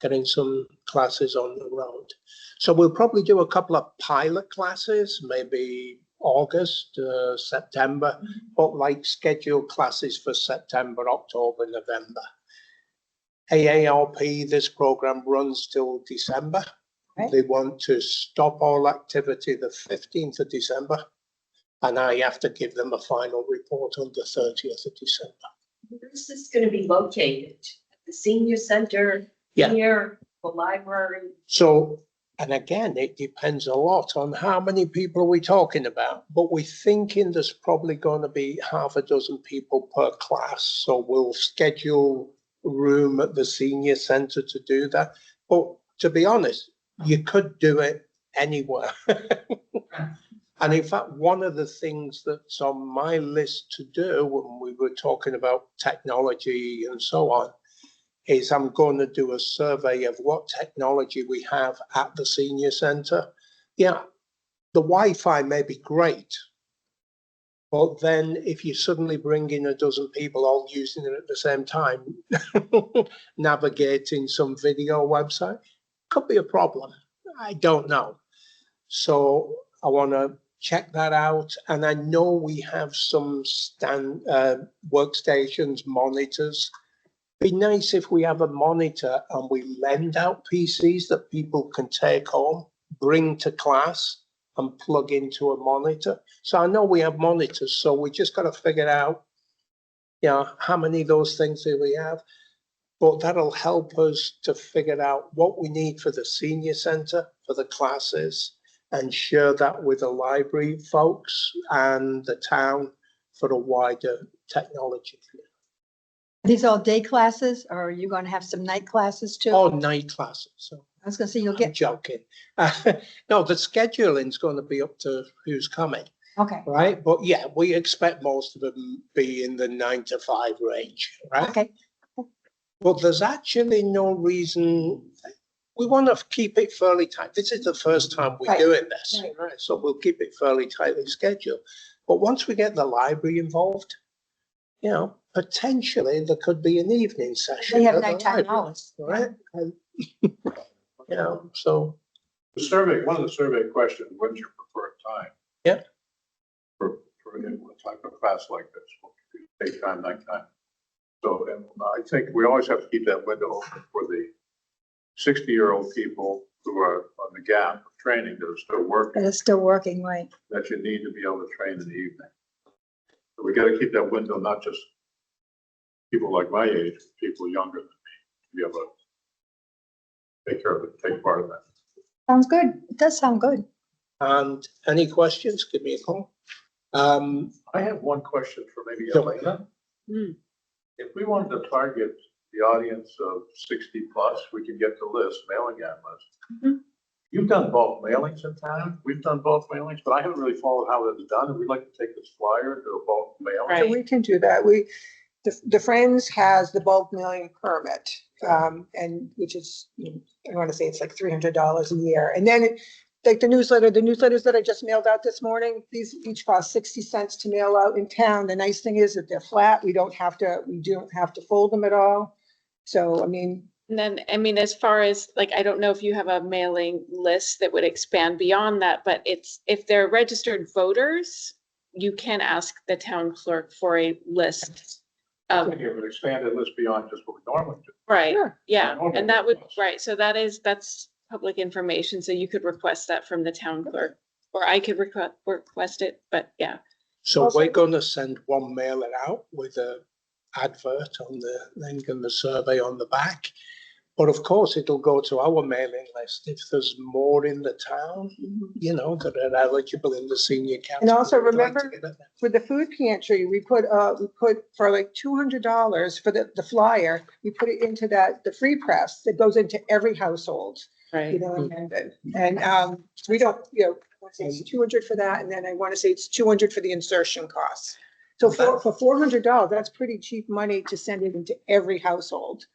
getting some classes on the road. So we'll probably do a couple of pilot classes, maybe August, September, but like scheduled classes for September, October, November. AARP, this program runs till December. Right. They want to stop all activity the 15th of December. And I have to give them a final report on the 30th of December. Where is this gonna be located? At the senior center, Yeah. here, the library? So, and again, it depends a lot on how many people we're talking about, but we're thinking there's probably going to be half a dozen people per class. So we'll schedule room at the senior center to do that. But to be honest, you could do it anywhere. And in fact, one of the things that's on my list to do when we were talking about technology and so on, is I'm going to do a survey of what technology we have at the senior center. Yeah, the Wi-Fi may be great, but then if you suddenly bring in a dozen people all using it at the same time, navigating some video website, could be a problem. I don't know. So I want to check that out. And I know we have some workstations, monitors. Be nice if we have a monitor and we lend out PCs that people can take home, bring to class and plug into a monitor. So I know we have monitors, so we just got to figure out, you know, how many of those things do we have? But that'll help us to figure out what we need for the senior center, for the classes, and share that with the library folks and the town for a wider technology. These all day classes, or are you going to have some night classes too? Oh, night classes. So I was going to say you'll I'm get, joking. No, the scheduling's going to be up to who's coming, okay, right? But yeah, we expect most of them be in the 9 to 5 range, right? okay. But there's actually no reason. We want to keep it fairly tight. This is the first time we're Right, doing this, right. right? So we'll keep it fairly tightly scheduled. But once we get the library involved, you know, potentially there could be an evening session. They have at the nighttime library, hours. right? And, you know, so The survey, one of the survey questions, when's your preferred time? Yeah. For a type of class like this, daytime, nighttime. So, and I think we always have to keep that window open for the 60-year-old people who are on the gap of training that are still working, That is still working, right? that you need to be able to train in the evening. So we gotta keep that window, not just people like my age, people younger than me, to be able to take care of it, take part of that. Sounds good. It does sound good. and any questions, give me a call. I have one question for maybe Sure. Elena. Hmm. If we wanted to target the audience of 60 plus, we could get the list, mailing ad list. Mhm. You've done bulk mailings in town. We've done bulk mailings, but I haven't really followed how that's done. And we'd like to take this flyer and do a bulk mailing. Right. So we can do that. The Friends has the bulk mailing permit, and which is, I want to say it's like $300 a year. And then like the newsletters that I just mailed out this morning, these each cost 60 cents to mail out in town. The nice thing is that they're flat. We don't have to fold them at all. So, I mean, And then, I mean, as far as, like, I don't know if you have a mailing list that would expand beyond that, but if they're registered voters, you can ask the town clerk for a list of, We have an expanded list beyond just what we normally do. right, Sure. yeah, Normal and that would, request. right, so that's public information, so you could request that from the town clerk. Or I could request it, but yeah, So Also- we're going to send one mailer out with a advert on the link and the survey on the back. But of course, it'll go to our mailing list if there's more in the town, you know, that are eligible in the senior council. And also We'd like to remember- get it there. for the food pantry, we put for like $200 for the flyer, we put it into the free press that goes into every household, you right. know, and we don't, I want to say it's 200 for that, and then I want to say it's 200 for the insertion costs. So for $400, that's pretty cheap money to send it into every household.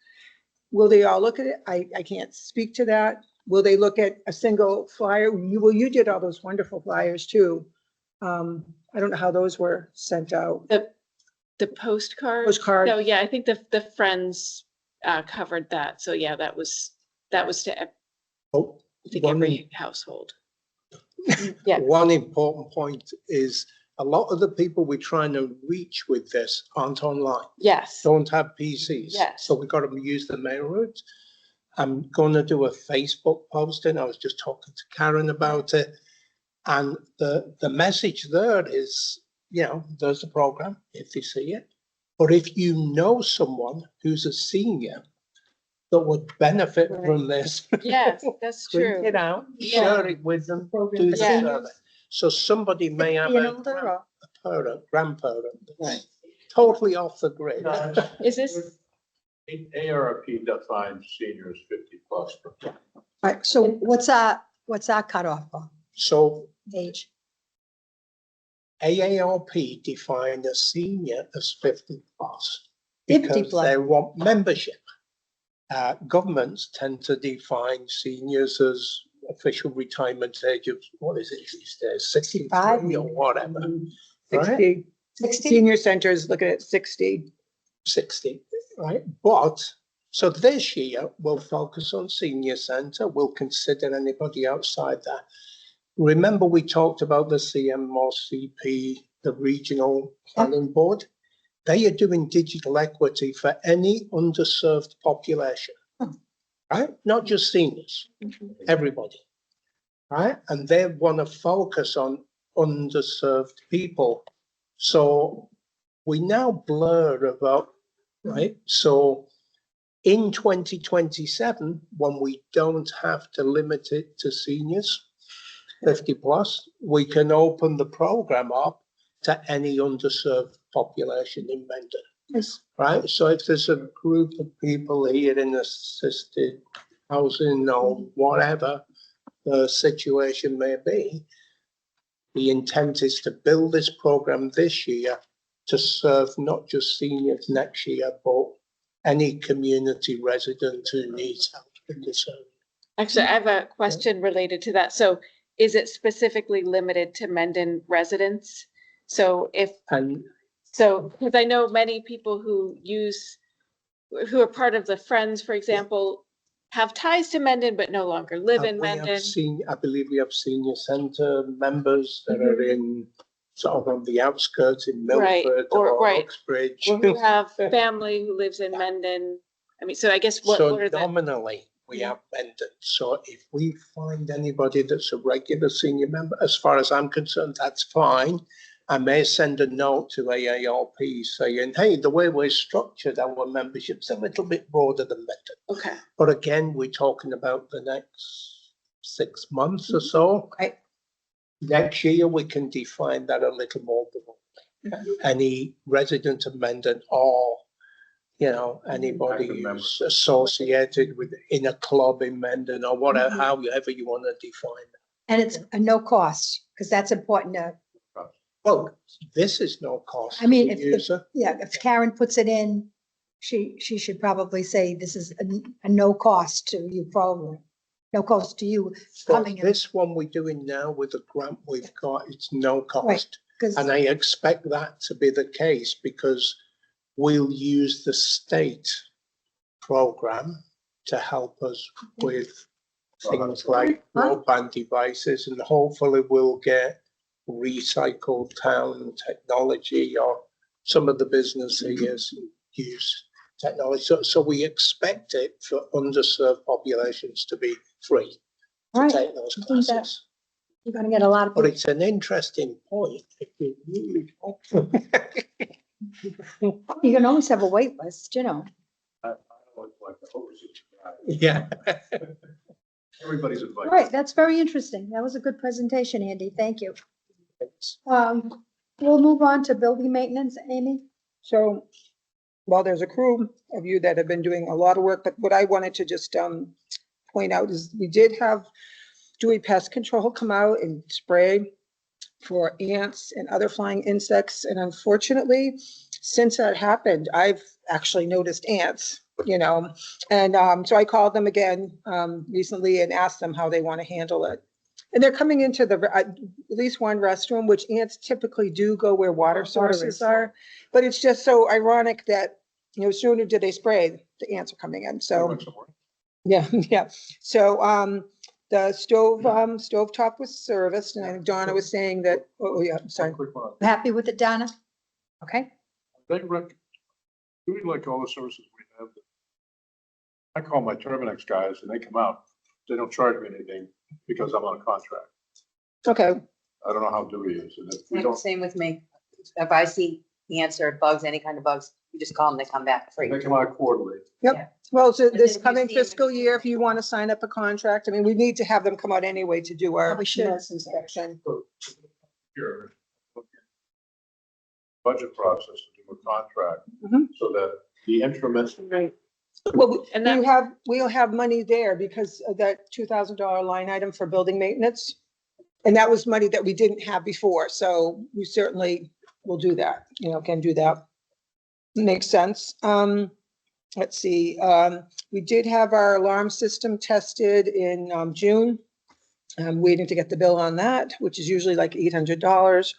Will they all look at it? I can't speak to that. Will they look at a single flyer? You did all those wonderful flyers too. I don't know how those were sent out. The postcard. Postcard. So yeah, I think the Friends covered that. So yeah, that was to Oh, I think one every household. Yeah. One important point is a lot of the people we're trying to reach with this aren't online, Yes. don't have PCs. Yes. So we got to use the mail route. I'm going to do a Facebook posting. I was just talking to Karen about it. And the message there is, you know, there's a program if you see it. But if you know someone who's a senior that would benefit Right. from this, Yes, that's print true. it out, Yeah. share it with them, Program do for the Yeah. survey. So somebody may have Being a older or- parent, grandparent, Right. totally off the grid. Is this, ARP defines seniors 50+. All right, so what's our cutoff for So age? AARP defined a senior as 50+, 50 because plus. they want membership. Governments tend to define seniors as official retirement age of, what is it these days, 65? 63 or whatever, right? 60, 60? senior centers looking at 60. 60, right? But, so this year, we'll focus on senior centre, we'll consider anybody outside that. Remember, we talked about the CMOCP, the Regional Planning Board? They are doing digital equity for any underserved population, right? Not just seniors, everybody, right? And they want to focus on underserved people. So we now blur about, right? So in 2027, when we don't have to limit it to seniors, 50+, we can open the program up to any underserved population in Mendon. Yes. Right, so if there's a group of people here in assisted housing or whatever the situation may be, the intent is to build this program this year to serve not just seniors next year, but any community resident who needs help in this area. actually, I have a question related to that. So is it specifically limited to Mendon residents? So And because I know many people who are part of the Friends, for example, have ties to Mendon, but no longer live in we have Mendon. I believe we have senior centre members that are in sort of on the outskirts in Right, Milford or- or right. Uxbridge. Or who have family who lives in Mendon. I mean, so I guess what So are the, nominally, we have Mendon. So if we find anybody that's a regular senior member, as far as I'm concerned, that's fine. I may send a note to AARP saying, hey, the way we're structured, our membership's a little bit broader than Mendon. okay, But again, we're talking about the next 6 months or so. Right. Next year, we can define that a little more broadly. Any resident of Mendon or, you know, anybody Active member. who's associated with in a club in Mendon or whatever, however you want to define that. And it's a no cost, because that's important to, Well, this is no cost I mean, to the if- user. yeah, if Karen puts it in, she should probably say this is a no cost to you program. No cost to you But coming in, this one we're doing now with the grant we've got, it's no cost. Right. because And I expect that to be the case because we'll use the state program to help us with things like broadband devices, and hopefully we'll get recycled town technology, or some of the businesses use technology. So we expect it for underserved populations to be free to Right. take those I think that- classes. you're gonna get a lot of But people. it's an interesting point. If you really You can always have a wait list, you know. I always like to oversubscribe. Yeah. Everybody's All invited. right, that's very interesting. That was a good presentation, Andy. Thank you. We'll move on to building maintenance, Amy. So, well, there's a crew of you that have been doing a lot of work, but what I wanted to just point out is we did have Dewey Pest Control come out and spray for ants and other flying insects. And unfortunately, since that happened, I've actually noticed ants, you know. And so I called them again recently and asked them how they want to handle it. And they're coming into at least one restroom, which ants typically do go where water sources are. But it's just so ironic that, you know, sooner did they spray, the ants are coming in. So, yeah, yeah. So The stovetop was serviced, and I think Donna was saying that, oh, yeah, I'm sorry. Quick one. Happy with it, Donna? Okay, They do we like all the services we have? I call my Terminex guys and they come out. They don't charge me anything because I'm on a contract. Okay, I don't know how Dewey is. And if we don't, Same with me. If I see cancer, bugs, any kind of bugs, you just call them, they come back free. they come out quarterly. well, so then this if you coming see them- fiscal year, if you want to sign up a contract, I mean, we need to have them come out anyway to do our Probably should. nurse inspection. Here, budget process to do a contract Mhm. so that the increments. Right. Well, And we'll have money there because of that $2,000 line item for building maintenance. And that was money that we didn't have before, so we certainly will do that, can do that. Makes sense. Let's see, we did have our alarm system tested in June. I'm waiting to get the bill on that, which is usually like $800.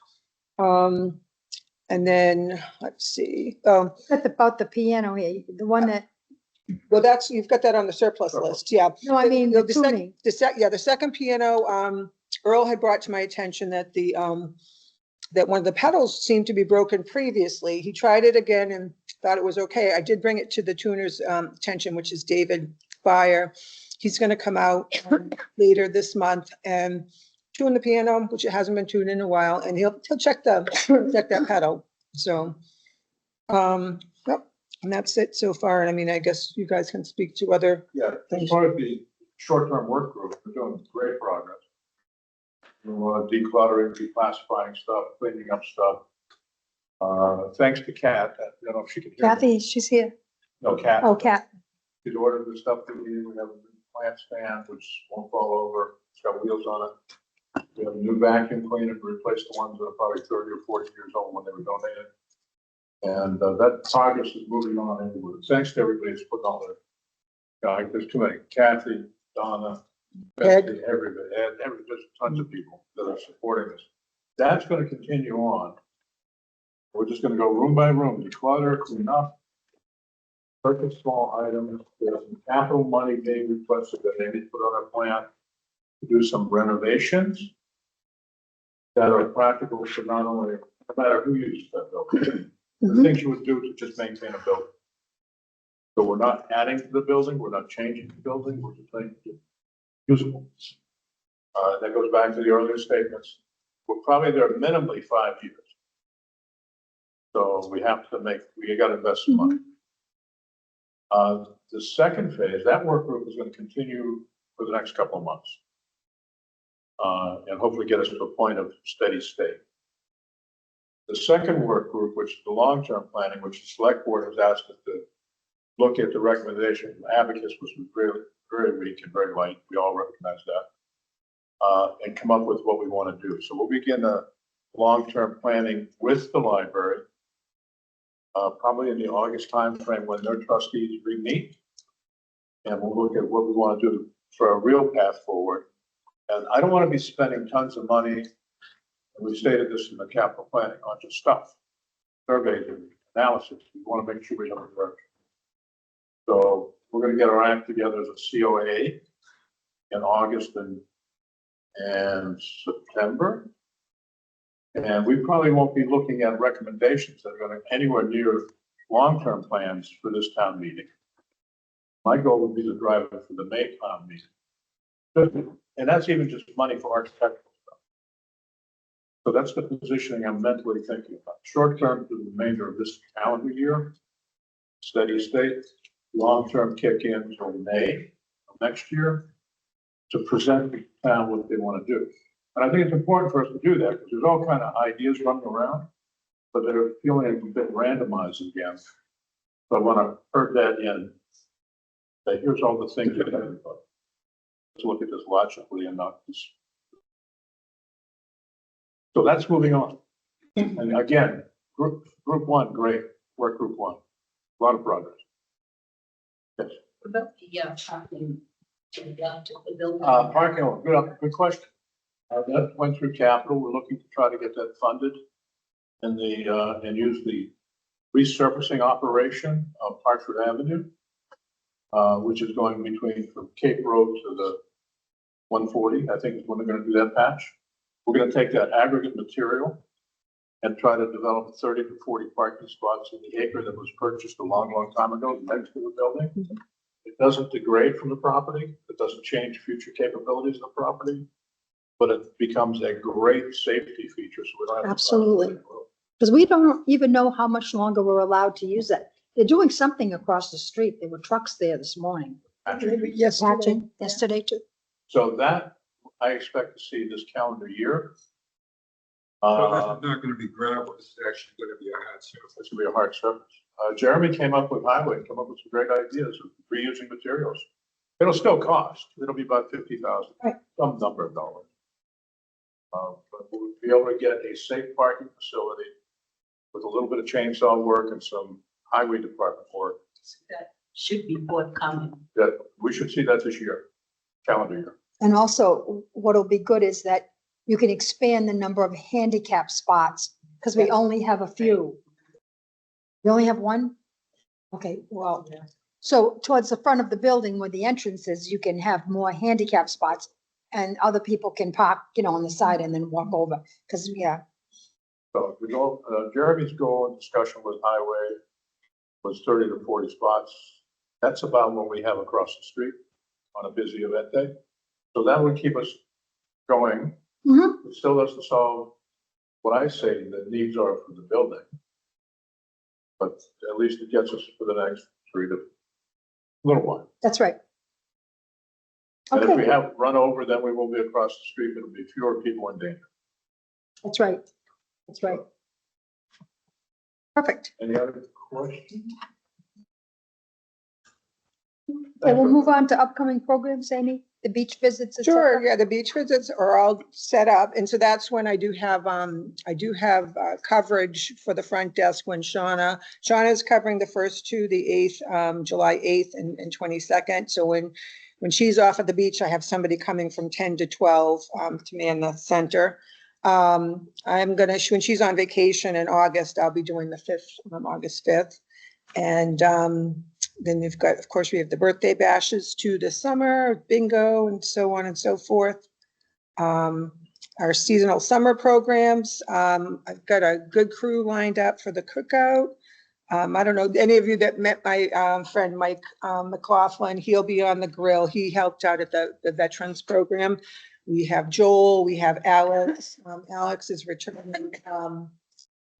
And then, let's see, that's about the piano here, the one that, well, you've got that on the surplus list, yeah. no, I mean, the The sec- tuning. the second piano, Earl had brought to my attention that that one of the pedals seemed to be broken previously. He tried it again and thought it was okay. I did bring it to the tuner's attention, which is David Byer. He's gonna come out later this month and tune the piano, which it hasn't been tuned in a while, and he'll check that pedal. So, yep, and that's it so far. And I mean, I guess you guys can speak to other Yeah, as things. part of the short-term work group, we're doing great progress. We're decluttering, declassifying stuff, cleaning up stuff. Thanks to Kat, I don't know if she can hear me. Kathy, she's here. No, Kat. Oh, Kat, She's ordered the stuff that we need. We have a new plant stand, which won't fall over. It's got wheels on it. We have a new vacuum cleaner to replace the ones that are probably 30 or 40 years old when they were donated. And that progress is moving on anyway. Thanks to everybody who's putting all their, there's too many. Kathy, Donna, Ed. Betsy, everybody, there's tons of people that are supporting this. That's going to continue on. We're just going to go room by room, declutter, clean up, purchase small items. There's some capital money being requested that they need to put on a plan to do some renovations that are practical for not only, no matter who uses that building, the things you would do to just maintain a building. So we're not adding to the building, we're not changing the building, we're just making it usable. That goes back to the earlier statements. We're probably there minimally 5 years. So we got to invest some money. The second phase, that work group is going to continue for the next couple of months. And hopefully get us to a point of steady state. The second work group, which is the long-term planning, which the select board has asked us to look at the recommendation from Abacus, was very, very weak and very light. We all recognize that. And come up with what we want to do. So we'll begin a long-term planning with the library, probably in the August timeframe when their trustees re-meet. And we'll look at what we want to do for a real path forward. And I don't want to be spending tons of money, and we stated this in the capital planning, on just stuff, surveys and analysis. We want to make sure we have a direction. So we're going to get our act together as a COA in August and September. And we probably won't be looking at recommendations that are going to anywhere near long-term plans for this town meeting. My goal would be to drive it for the May town meeting. And that's even just money for architectural stuff. So that's the positioning I'm mentally thinking about. Short term to the remainder of this calendar year, steady state, long term kick in until May of next year to present the town what they want to do. And I think it's important for us to do that because there's all kind of ideas running around, but they're feeling a bit randomized again. So I want to herd that in. Say, here's all the things that everybody. Let's look at this logically and not this. So that's moving on. And again, group one, great. Work group one. A lot of progress. Yes. What about the parking? The building? Parking, good question. That went through capital. We're looking to try to get that funded and use the resurfacing operation of Hartford Avenue, which is going from Cape Road to the 140, I think is when they're gonna do that patch. We're gonna take that aggregate material and try to develop 30 to 40 parking spots in the acre that was purchased a long, long time ago next to the building. It doesn't degrade from the property. It doesn't change future capabilities of the property, but it becomes a great safety feature. So we don't have to. Absolutely. Because we don't even know how much longer we're allowed to use it. They're doing something across the street. There were trucks there this morning. Patching yesterday too. So that I expect to see this calendar year. So that's not gonna be gravel, it's actually gonna be a hard surface. It's gonna be a hard surface. Jeremy came up with highway, came up with some great ideas of reusing materials. It'll still cost. It'll be about 50,000, Right. some number of dollars. But we'll be able to get a safe parking facility with a little bit of chainsaw work and some highway department work. That should be forthcoming. That we should see that this year, calendar year. And also what'll be good is that you can expand the number of handicap spots because we only have a few. You only have one? Okay, well, so towards the front of the building where the entrance is, you can have more handicap spots and other people can park, on the side and then walk over. Because, yeah, So we go, Jeremy's goal in discussion with highway was 30 to 40 spots. That's about what we have across the street on a busy event day. So that would keep us going. Mhm. It still doesn't solve what I say the needs are for the building. But at least it gets us for the next 3 to little while. that's right. And if we Okay, have run over, then we will be across the street. It'll be fewer people in danger. that's right. That's right. Perfect. Any other questions? Okay, we'll move on to upcoming programs, Amy, the beach visits, et Sure, cetera. yeah, the beach visits are all set up, and so that's when I do have coverage for the front desk when Shauna's covering the first two, the 8th, July 8th and 22nd. So when she's off at the beach, I have somebody coming from 10 to 12 to man the center. I'm gonna, when she's on vacation in August, I'll be doing the 5th, August 5th. And then we've got, of course, we have the birthday bashes too this summer, bingo and so on and so forth. Our seasonal summer programs, I've got a good crew lined up for the cookout. I don't know, any of you that met my friend Mike McLaughlin, he'll be on the grill. He helped out at the Veterans Program. We have Joel, we have Alex. Alex is returning.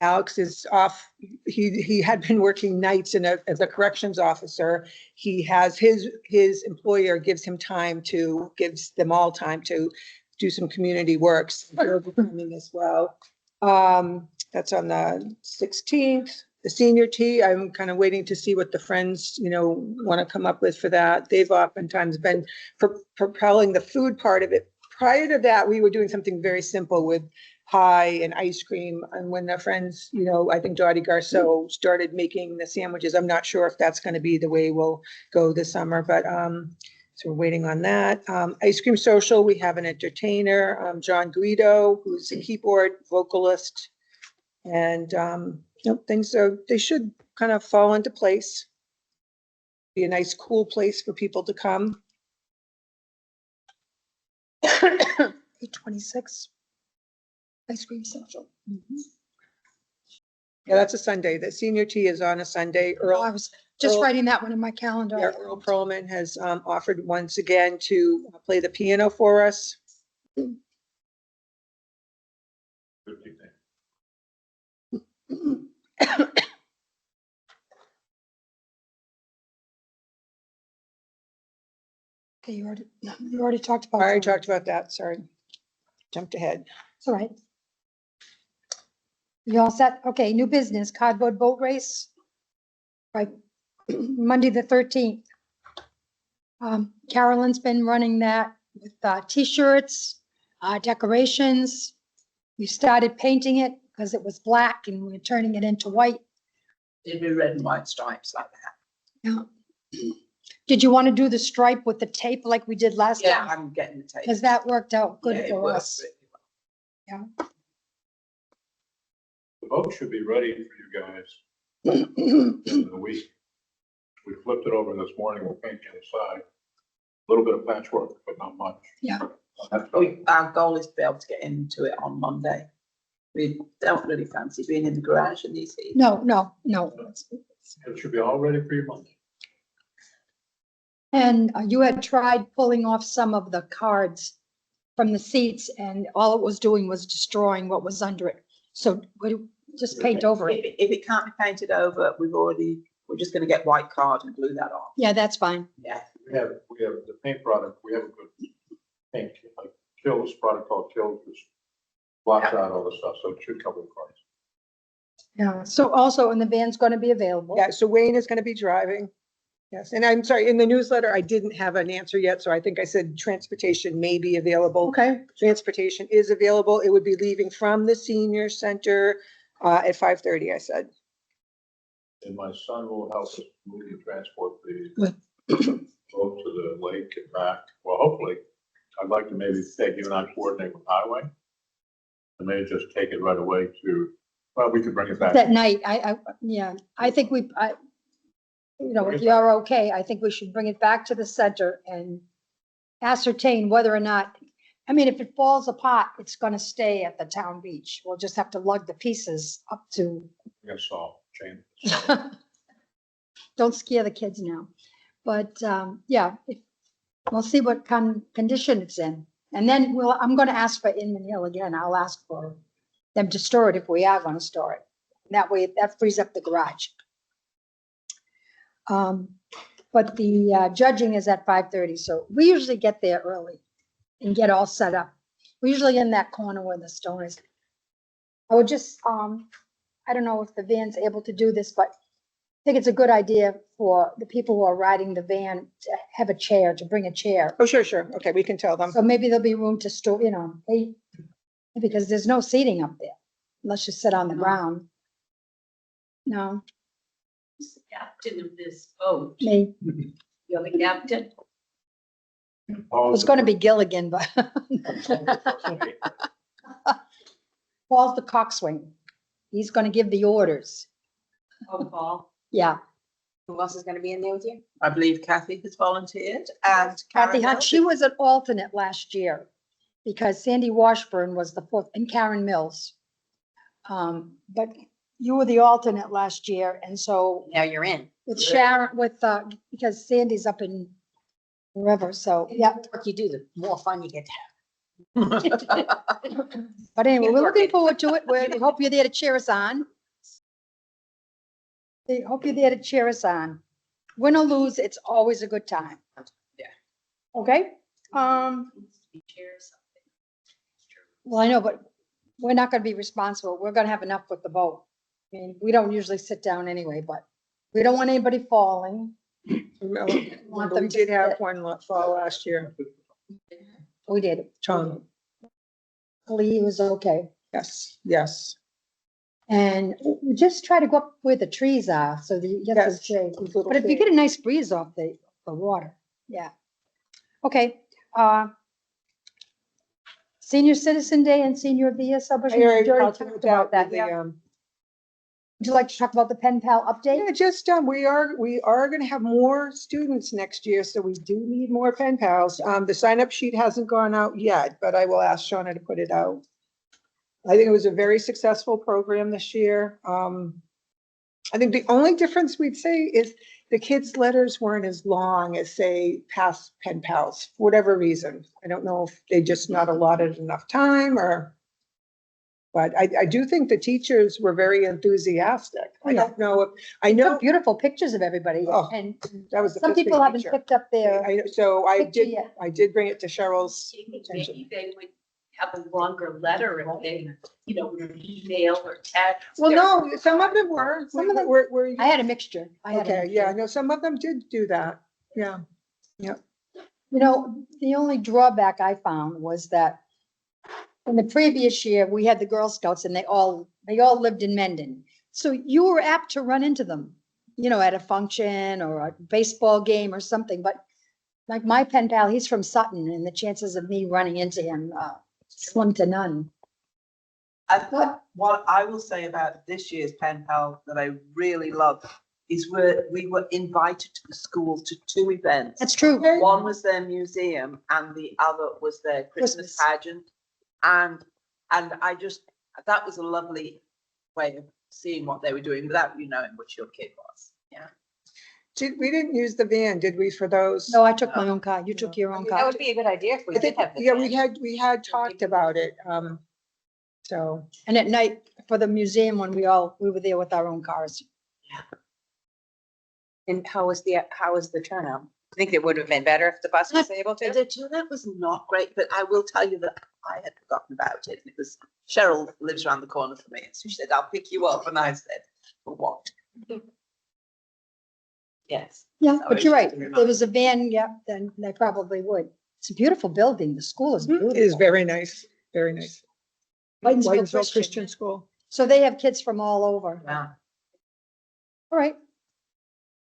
Alex is off. He had been working nights as a corrections officer. He has his employer gives them all time to do some community works. They're coming as well. That's on the 16th. The senior tea, I'm kind of waiting to see what the friends, want to come up with for that. They've oftentimes been propelling the food part of it. Prior to that, we were doing something very simple with pie and ice cream. And when the friends, I think Dottie Garceau started making the sandwiches, I'm not sure if that's going to be the way we'll go this summer, but so we're waiting on that. Ice cream social, we have an entertainer, John Guido, who's a keyboard vocalist. And they should kind of fall into place. Be a nice, cool place for people to come. 8:26. Ice cream social. Yeah, that's a Sunday. The senior tea is on a Sunday. I was just writing that one in my calendar. Yeah, Earl Perlman has offered once again to play the piano for us. Good nickname. Okay, you already talked about. I already talked about that, sorry. Jumped ahead. It's all right. You all set? Okay, new business, cardboard boat race. Right, Monday, the 13th. Carolyn's been running that with T-shirts, decorations. We started painting it because it was black and we're turning it into white. Did do red and white stripes like that. Yeah. Did you want to do the stripe with the tape like we did last Yeah, time? I'm getting the tape. Because that worked out Yeah, good it for works us. really well. The boat should be ready for you guys in a week. We flipped it over this morning. We're painting the side. little bit of patchwork, but not much. Yeah. Our goal is to be able to get into it on Monday. We don't really fancy being in the garage in these heat. No. It should be all ready for your Monday. And you had tried pulling off some of the cards from the seats and all it was doing was destroying what was under it. So we just paint over it. If it can't be painted over, we're just gonna get white card and glue that on. Yeah, that's fine. Yeah. We have the paint product, we have a good paint, like Kills, product called Kills, which blocks out all the stuff, so it should cover the cars. Yeah. So also, and the van's going to be available. Yeah, so Wayne is going to be driving. Yes, and I'm sorry, in the newsletter, I didn't have an answer yet, so I think I said transportation may be available. Okay. Transportation is available. It would be leaving from the senior center at 5:30, I said. And my son will help us move and transport the boat to the lake and back. Well, hopefully, I'd like to maybe take you and I coordinate with highway. And maybe just take it right away to, well, we could bring it back. That night, I think if you're okay, I think we should bring it back to the center and ascertain whether or not, I mean, if it falls apart, it's going to stay at the town beach. We'll just have to lug the pieces up to. I guess I'll change. Don't scare the kids now. But we'll see what condition it's in. And then I'm going to ask for Inman Hill again. I'll ask for them to store it if we are going to store it. That way, that frees up the garage. But the judging is at 5:30, so we usually get there early and get all set up. We're usually in that corner where the stone is. I would just, I don't know if the van's able to do this, but I think it's a good idea for the people who are riding the van to have a chair, to bring a chair. Oh, sure. Okay, we can tell them. So maybe there'll be room to store, because there's no seating up there unless you sit on the ground. No, Who's the captain of this boat? me. You're the captain? It was going to be Gilligan, but Paul's the coxswain. He's going to give the orders. Oh, Paul. Yeah. Who else is gonna be in there with you? I believe Kathy has volunteered and Kathy Karen Hunt, Mills. she was an alternate last year because Sandy Washburn was the fourth and Karen Mills. But you were the alternate last year. And so Now you're in. with Sharon, because Sandy's up in wherever. So, yeah. The more you do, the more fun you get to have. But anyway, Keep we're looking working. forward to it. We hope you're there to cheer us on. We hope you're there to cheer us on. Win or lose, it's always a good time. Yeah. Okay? Well, I know, but we're not gonna be responsible. We're gonna have enough with the boat. I mean, we don't usually sit down anyway, but we don't want anybody falling. No, Want but them we to did have sit. one fall last year. We did. Tom, Lee was okay. yes. And we just try to go up where the trees are, so that you get the Yes. shade. These little But if you things. get a nice breeze off the water, yeah. Okay, Senior Citizen Day and Senior of the Year I celebration. We already already talked talked about that, with yeah. the, Would you like to talk about the pen pal update? Yeah, just, we are gonna have more students next year, so we do need more pen pals. The sign up sheet hasn't gone out yet, but I will ask Shauna to put it out. I think it was a very successful program this year. I think the only difference we'd say is the kids' letters weren't as long as, say, past pen pals, for whatever reason. I don't know if they just not allotted enough time but I do think the teachers were very enthusiastic. I don't know if, I Took know beautiful pictures of everybody, Oh, and that was the some fifth grade people haven't teacher. picked up their So picture yet. I did bring it to Cheryl's attention. Maybe they would have a longer letter if they, email or text. Well, no, some of them were. Some of them- were. I had a mixture. Okay, yeah, no, some of them did do that. Yeah. The only drawback I found was that in the previous year, we had the Girl Scouts and they all lived in Mendon. So you were apt to run into them, at a function or a baseball game or something. But like my pen pal, he's from Sutton, and the chances of me running into him, slim to none. I thought what I will say about this year's pen pal that I really love is we were invited to the school to 2 events. That's true. One was their museum and the other was their Christmas Christmas. pageant. And I just, that was a lovely way of seeing what they were doing without you knowing which your kid was. Yeah. We didn't use the van, did we, for those? No, I took my own car. You took your own That car. would be a good idea if we I did think, have the. yeah, van. we had talked about it, so. And at night for the museum, when we were there with our own cars. And how was the turnout? I think it would have been better if the bus was able to. The turnout was not great, but I will tell you that I had forgotten about it. It was, Cheryl lives around the corner from me, and so she said, I'll pick you up. And I said, for what? Yes. Yeah, So but it you're should right. be If there was a van, yeah, then they probably would. It's a beautiful building. The school is beautiful. It is very nice, very nice. Whitensville Whitensville Christian. Christian School. So they have kids from all over. Yeah. All right.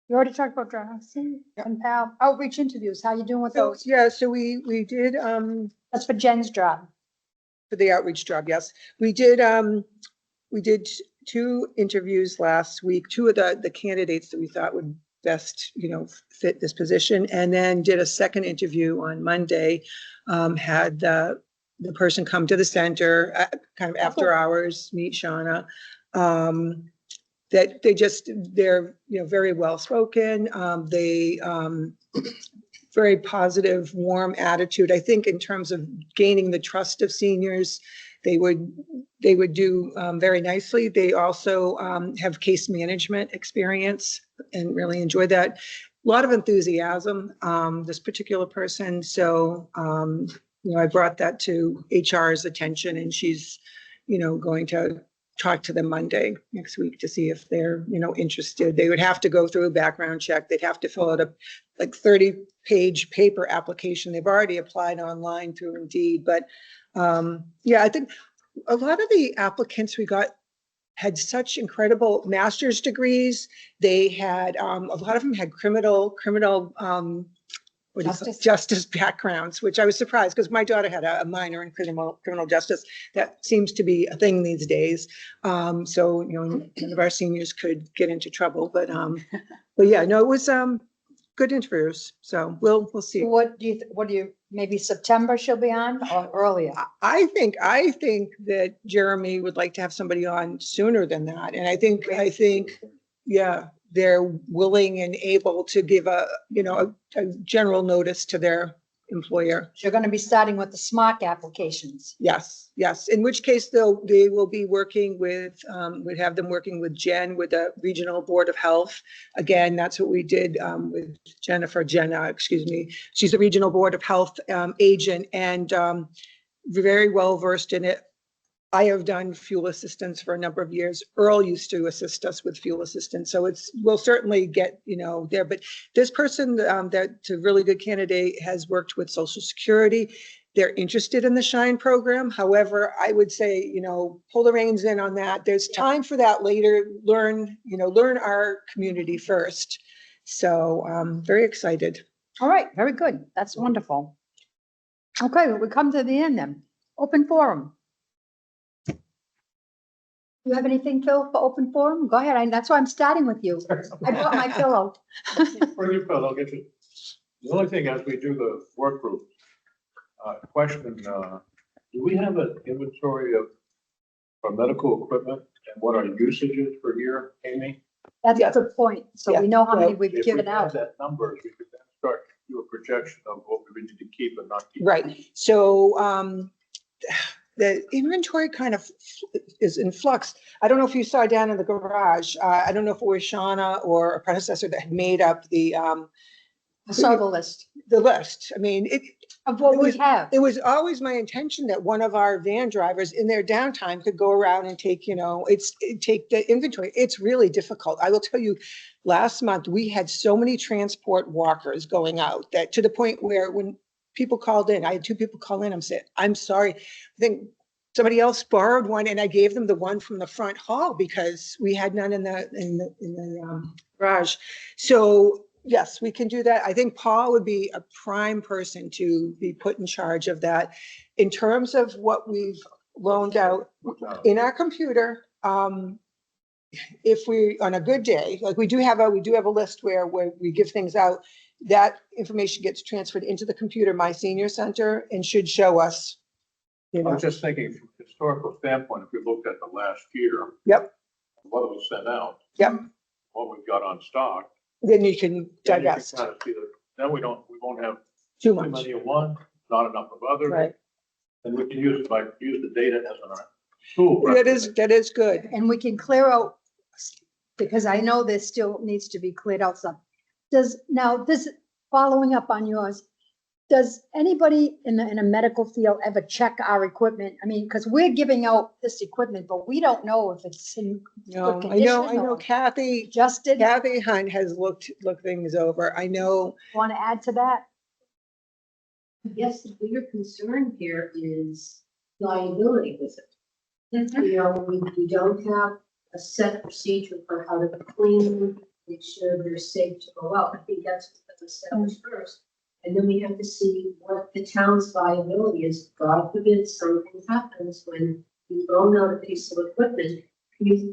You already talked about Johnson and Pal outreach interviews. How you doing with So, those? yeah, so we did, That's for Jen's job. for the outreach job, yes. We did 2 interviews last week, 2 of the candidates that we thought would best, fit this position, and then did a second interview on Monday. Had the person come to the center, kind of after hours, meet Shauna. That they're, very well-spoken. They, very positive, warm attitude. I think in terms of gaining the trust of seniors, they would do very nicely. They also have case management experience and really enjoy that. A lot of enthusiasm, this particular person. So, I brought that to HR's attention, and she's, going to talk to them Monday next week to see if they're, interested. They would have to go through a background check. They'd have to fill out a 30-page paper application. They've already applied online through Indeed, but yeah, I think a lot of the applicants we got had such incredible master's degrees. They had, a lot of them had criminal justice backgrounds, which I was surprised because my daughter had a minor in criminal justice. That seems to be a thing these days. So, none of our seniors could get into trouble, but yeah, no, it was good interviews. So we'll see. What do you, maybe September she'll be on or earlier? I think that Jeremy would like to have somebody on sooner than that. And I think, yeah, they're willing and able to give a general notice to their employer. You're going to be starting with the SMART applications. Yes. In which case they will be working with, we'd have them working with Jen, with the Regional Board of Health. Again, that's what we did with Jenna, excuse me. She's the Regional Board of Health agent and very well versed in it. I have done fuel assistance for a number of years. Earl used to assist us with fuel assistance. So we'll certainly get, there. But this person, that's a really good candidate, has worked with Social Security. They're interested in the SHINE program. However, I would say, pull the reins in on that. There's time for that later. Learn our community first. So I'm very excited. All right, very good. That's wonderful. Okay, well, we come to the end then. Open forum. You have anything, Phil, for open forum? Go ahead. That's why I'm starting with you. I brought my pillow. Bring your pillow, I'll get you. The only thing as we do the work group, question, do we have an inventory of medical equipment and what our usage is per year, Amy? That's a good point. So we know how many we've If given we have out. that numbers, we could then start to do a projection of what we need to keep and not keep. Right. So the inventory kind of is in flux. I don't know if you saw down in the garage. I don't know if it was Shauna or a predecessor that had made up the I saw the list list. I mean, of what we have. it was always my intention that one of our van drivers in their downtime could go around and take, take the inventory. It's really difficult. I will tell you, last month we had so many transport walkers going out that to the point where when people called in, I had 2 people call in, I'm sorry. I think somebody else borrowed one and I gave them the one from the front hall because we had none in the garage. So yes, we can do that. I think Paul would be a prime person to be put in charge of that. In terms of what we've loaned out in our computer, if we, on a good day, like we do have a list where we give things out, that information gets transferred into the computer, My Senior Center, and should show us, you I know, was just thinking from a historical standpoint, if we looked at the last year. Yep. What was sent out. Yep. What we've got on stock. then you can then you can digest kind of see that. Then we won't have too too much. many of one, not enough of others. Right. And we can use the data as a tool. That is good. And we can clear out, because I know there still needs to be cleared out some. Following up on yours, does anybody in a medical field ever check our equipment? I mean, because we're giving out this equipment, but we don't know if it's in No, good I know condition or Kathy adjusted. Hunt has looked things over. I know, Want to add to that? I guess the bigger concern here is liability with it. You know, we don't have a set procedure for how to clean them, make sure they're safe to go out. I think that's what was established first. And then we have to see what the town's liability is. God forbid something happens when you throw out a piece of equipment.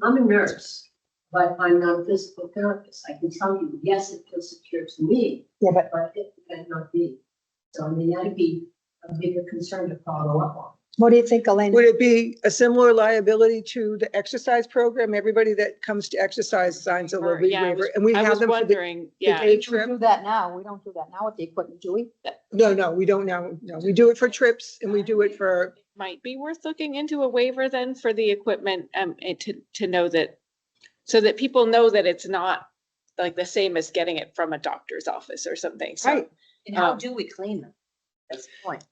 I'm a nurse, but I'm not a physical therapist. I can tell you, yes, it feels secure to me, Yeah, but but it cannot be. So I mean, that'd be a bigger concern to follow up on. what do you think, Elaine? would it be a similar liability to the exercise program? Everybody that comes to exercise signs a little Yeah, waiver, and we I have was them for the wondering, yeah. day We trip. do that now. We don't do that now with the equipment, do we? No, we don't now. No, we do it for trips and we do it for, Might be worth looking into a waiver then for the equipment, to know that, so that people know that it's not like the same as getting it from a doctor's office or something, so. right. And how do we clean them? That's the point.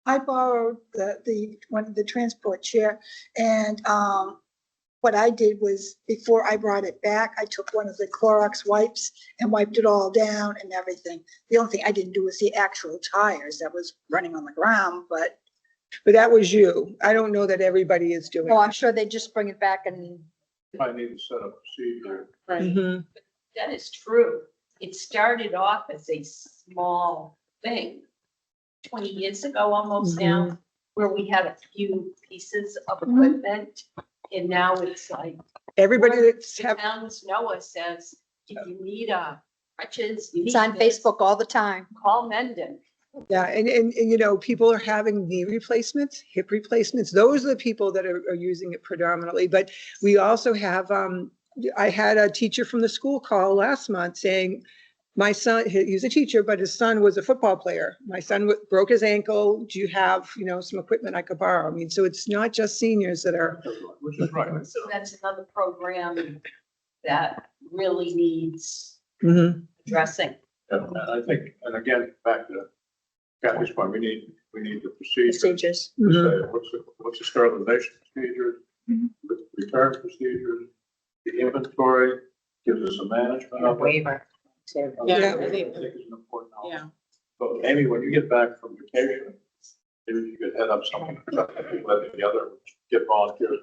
I borrowed the transport chair, and what I did was, before I brought it back, I took one of the Clorox wipes and wiped it all down and everything. The only thing I didn't do was the actual tires that was running on the ground, but That was you. I don't know that everybody is doing. Oh, I'm sure they just bring it back and, Might need to set up a procedure. Right. Mhm. That is true. It started off as a small thing 20 years ago, almost now, where we had a few pieces of equipment. And now it's like, Everybody that's the have, towns know us as, if you need crutches, you need it's on this, Facebook all the time. call Mendon. yeah, and you know, people are having knee replacements, hip replacements. Those are the people that are using it predominantly. But we also have, I had a teacher from the school call last month saying, my son, he's a teacher, but his son was a football player. My son broke his ankle. Do you have, some equipment I could borrow? I mean, so it's not just seniors that are. Which is right. So that's another program that really needs Mhm. addressing. And I think, and again, back to Kathy's point, we need the procedure. Procedures. Mhm. What's the sterilization procedure, the return procedures, the inventory, gives us a management of it. Waiver. Yeah, I I think think- is an important Yeah. element. So Amy, when you get back from vacation, maybe you could head up something, let the other get volunteers.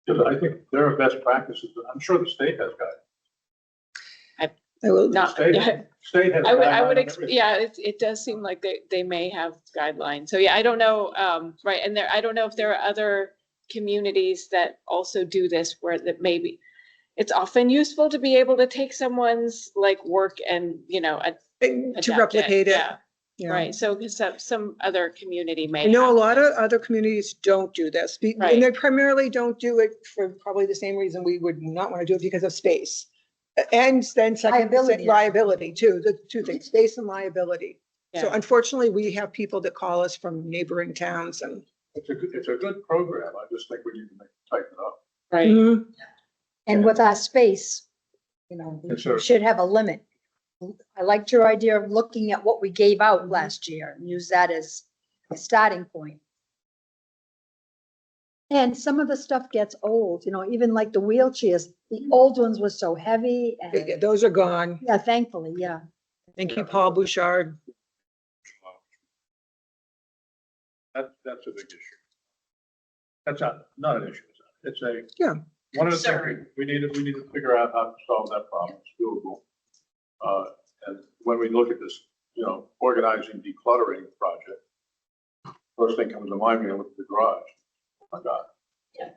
Because I think there are best practices, I'm sure the state has guidance. I will. Not, State has. I would, guidelines on everything. yeah, it does seem like they may have guidelines. So yeah, I don't know, right, and I don't know if there are other communities that also do this where that maybe it's often useful to be able to take someone's like work and, To adapt replicate it. Yeah, Yeah. right. So some other community may. I know a have lot of this. other communities don't do this, Right. and they primarily don't do it for probably the same reason we would not want to do it, because of space. And then second, Liability. liability too, the two things, space and liability. So Yeah. unfortunately, we have people that call us from neighboring towns and. It's a good tighten I just think we need to tighten it up. Right. Mhm. And with our space, we Yes, sir. should have a limit. I liked your idea of looking at what we gave out last year and use that as a starting point. And some of the stuff gets old, even like the wheelchairs, the old ones were so heavy and, Those are gone. yeah, thankfully, yeah. Thank you, Paul Bouchard. That's a big issue. That's not an issue. It's a. Yeah. One of the Sorry. things we need to figure out how to solve that problem. It's doable. And when we look at this, organizing decluttering project, first thing comes to mind when I look at the garage. Oh my God. Yeah.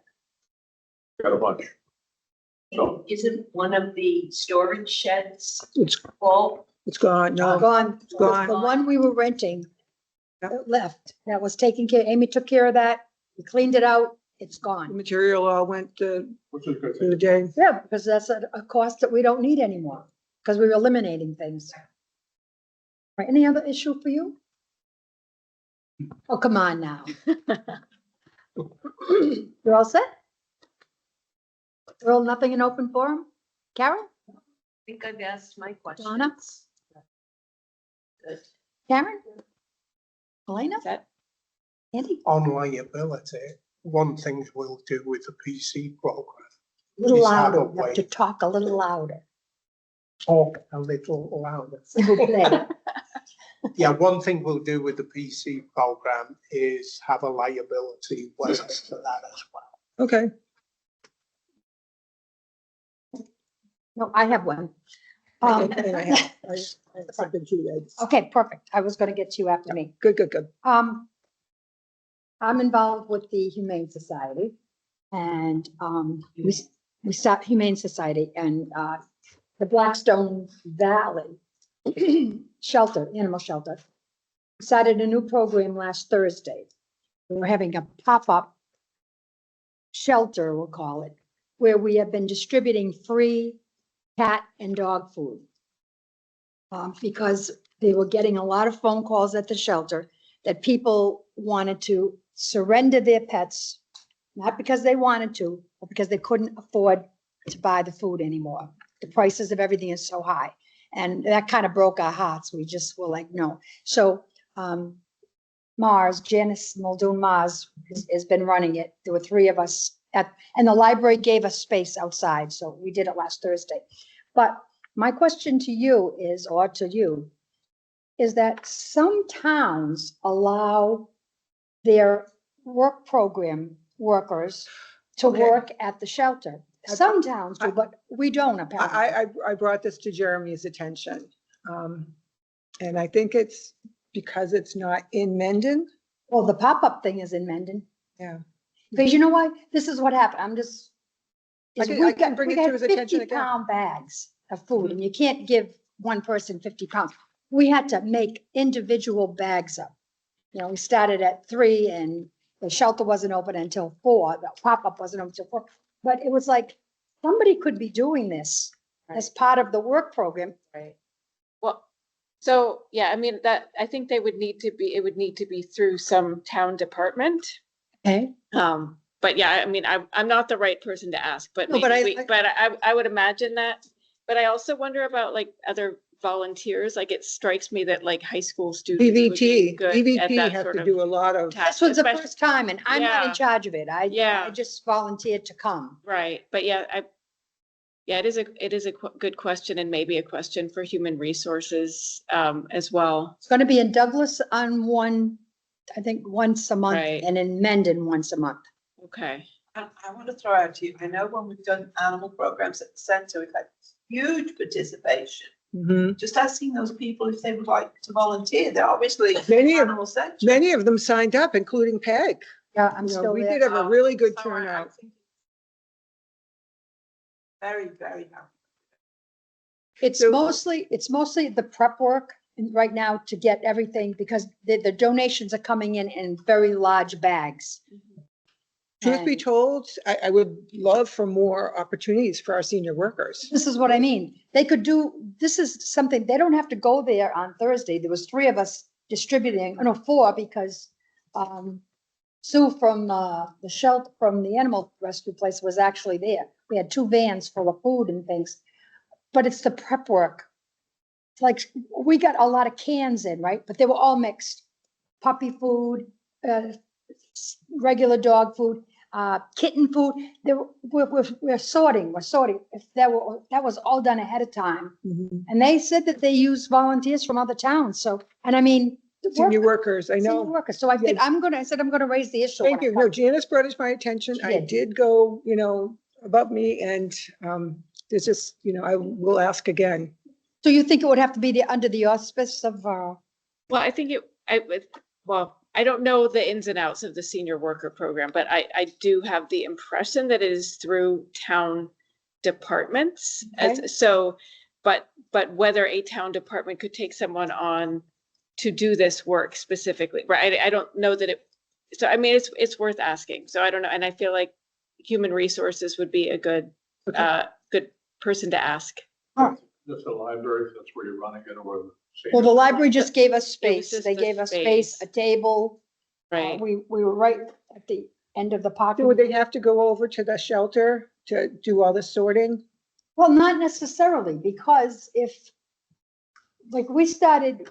Got a bunch. So- Isn't one of the storage sheds It's, full? it's gone, no. Gone. gone. The one we were renting Yep. left, that was taken care, Amy took care of that, we cleaned it out, it's The gone. material all went Which is a good through the thing. day. Yeah, because that's a cost that we don't need anymore, because we're eliminating things. Right, any other issue for you? Oh, come on now. You're all set? Earl, nothing in open forum? Carol? I think I've asked my questions. Donna? Good. Karen? Elena? That- Andy? On liability, one thing we'll do with the PC program, A little Is have a louder, you have to way. talk a little louder. talk a little louder. S'il vous plaît. Yeah, one thing we'll do with the PC program is have a liability waiver for that as well. Okay. No, I have one. And I have something to add. Okay, perfect. I was gonna get to you after me. Good, good, good. I'm involved with the Humane Society and, we start Humane Society and, the Blackstone Valley shelter, animal shelter, started a new program last Thursday. We were having a pop-up shelter, we'll call it, where we have been distributing free cat and dog food. Because they were getting a lot of phone calls at the shelter that people wanted to surrender their pets, not because they wanted to, but because they couldn't afford to buy the food anymore. The prices of everything is so high. And that kind of broke our hearts. We just were like, no. So, Janice Muldoon Mars has been running it. There were 3 of us and the library gave us space outside. So we did it last Thursday. But my question to you is, or to you, is that some towns allow their work program workers to Okay. work at the shelter. Some towns do, but we don't apparently. I brought this to Jeremy's attention. And I think it's because it's not in Mendon. Well, the pop-up thing is in Mendon. Yeah. Because you know what? This is what happened. I'm just. I is can- we I can got- bring we it to got his attention again. 50-pound bags of food and you can't give one person 50 pounds. We had to make individual bags up. You know, we started at 3 and the shelter wasn't open until 4. The pop-up wasn't open until 4. But it was like, somebody could be doing this as part of the work program. Right. Well, so, yeah, I mean, that, I think it would need to be through some town department. Okay. But yeah, I mean, I'm not the right person to ask, but No, but maybe I would imagine that. But I also wonder about like other volunteers. Like it strikes me that like high school students would be EVT, good at EVT that has sort to of do a lot of, task, This was the especially- first time and I'm not in Yeah. charge of it. I Yeah. just volunteered to come. Right, but yeah, it is a good question and maybe a question for human resources as well. It's going to be in Douglas on I think once a month Right. and in Mendon once a month. Okay. I want to throw out to you, I know when we've done animal programs at the centre, we've had huge participation. Mhm. Just asking those people if they would like to volunteer, they're obviously Many of- animal centre. many of them signed up, including Peg. Yeah, I'm You know, still we there. did have a really good So I turnout. think Very, very happy. It's So- mostly the prep work right now to get everything because the donations are coming in very large bags. Truth be And told, I would love for more opportunities for our senior workers. This is what I mean. This is something, they don't have to go there on Thursday. There was 3 of us distributing, no, 4 because Sue from the shelter, from the animal rescue place was actually there. We had 2 vans full of food and things, but it's the prep work. It's like, we got a lot of cans in, right? But they were all mixed. Puppy food, regular dog food, kitten food. We're sorting. If that was all done ahead of time. Mhm. And they said that they use volunteers from other towns. So, and I mean. the Senior work- workers, I senior know. workers. So I think I said I'm gonna raise the issue. Thank when I you. come. No, Janice brought it to my attention. I did. did go, above me and there's just, I will ask again. So you think it would have to be under the auspice of, Well, I think I don't know the ins and outs of the senior worker program, but I do have the impression that it is through town departments. Okay. But whether a town department could take someone on to do this work specifically, right? I don't know that so I mean, it's worth asking. So I don't know. And I feel like human resources would be a good person to ask. Just the library, that's where you're running it, or. Well, the library just gave us It was space. just They the gave us space, a space. table. Right. We were right at the end of the parking. Do they have to go over to the shelter to do all the sorting? Well, not necessarily, because like, we started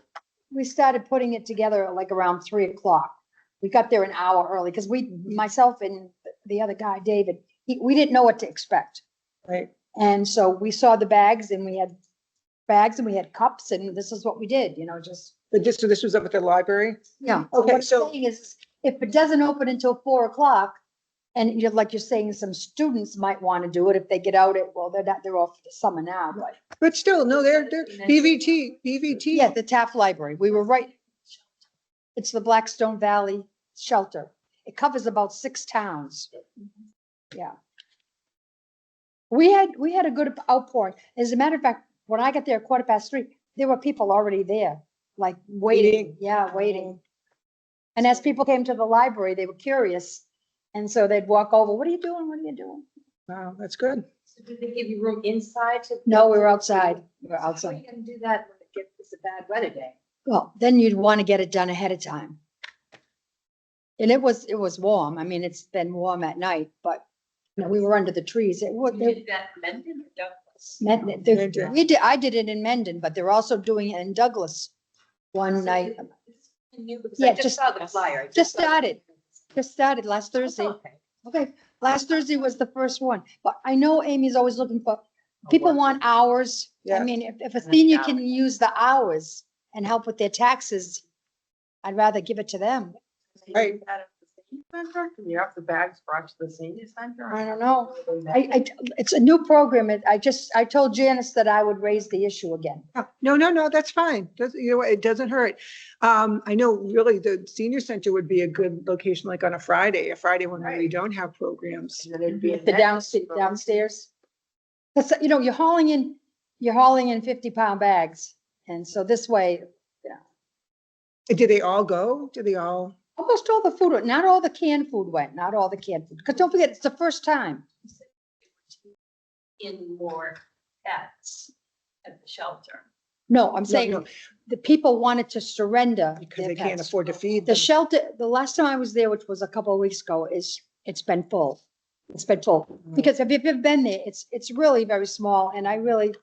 putting it together like around 3:00. We got there an hour early, because myself and the other guy, David, we didn't know what to expect. Right. And so we saw the bags, and we had bags, and we had cups, and this is what we did, just, So this was up at the library? yeah. Okay, What I'm so- saying is, if it doesn't open until 4:00, and like you're saying, some students might want to do it if they get out well, they're off for the summer now, but. But still, no, they're BVT. Yeah, the Taft Library. We were right. It's the Blackstone Valley Shelter. It covers about 6 towns. Yeah. We had a good outpouring. As a matter of fact, when I got there at 3:15, there were people already there, like waiting. Yeah, waiting. And as people came to the library, they were curious. And so they'd walk over, what are you doing? What are you doing? Wow, that's good. So did they give you room inside to? No, we were outside. We were How are outside. you gonna do that when it's a bad weather day? Well, then you'd want to get it done ahead of time. And it was warm. I mean, it's been warm at night, but we were under the trees. It was, You did that in Mendon or Douglas? Mendon. I did it in Mendon, but they're also doing it in Douglas one night. Because Yeah, I just saw the flyer. I Just saw- started last Thursday. Okay. Okay, last Thursday was the first one, but I know Amy's always looking for, people want hours. I Yeah. mean, if a senior can use the hours and help with their taxes, I'd rather give it to them. Right. Can you have the bags brought to the senior center? I don't know. It's a new program. I told Janice that I would raise the issue again. No, that's fine. It doesn't hurt. I know really the senior center would be a good location, like on a Friday when we really don't have programs. And then it'd be. The downstairs. That's, you're hauling in 50-pound bags. And so this way, Did they all go? Did they all? almost all the food, not all the canned food went, not all the canned food. Because don't forget, it's the first time. In more pets at the shelter. No, I'm saying no. the people wanted to surrender Because their they can't pets. afford to feed The them. shelter, the last time I was there, which was a couple of weeks ago, it's been full. It's been full. Because if you've been there, it's really very small. And I really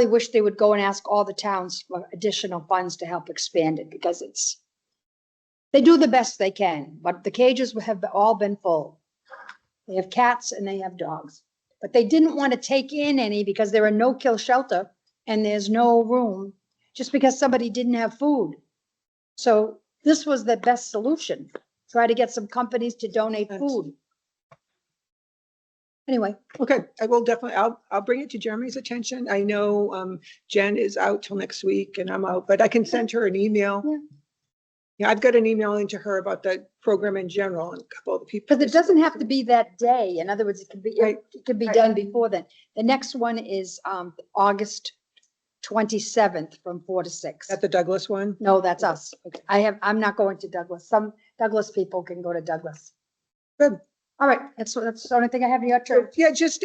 wish they would go and ask all the towns for additional funds to help expand it, because they do the best they can, but the cages have all been full. They have cats and they have dogs, but they didn't want to take in any because they're a no-kill shelter and there's no room, just because somebody didn't have food. So this was the best solution. Try to get some companies to donate food. Anyway, Okay, I will definitely, I'll bring it to Jeremy's attention. I know Jen is out till next week and I'm out, but I can send her an email. Yeah. Yeah, I've got an email into her about the program in general and a couple of the people. because it doesn't have to be that day. In other words, it could be, Right. it could be Right. done before then. The next one is August 27th from 4 to 6. At the Douglas one. No, that's us. I'm not going to Douglas. Some Douglas people can go to Douglas. Good. All right, that's the only thing I have in your turn. Yeah, just,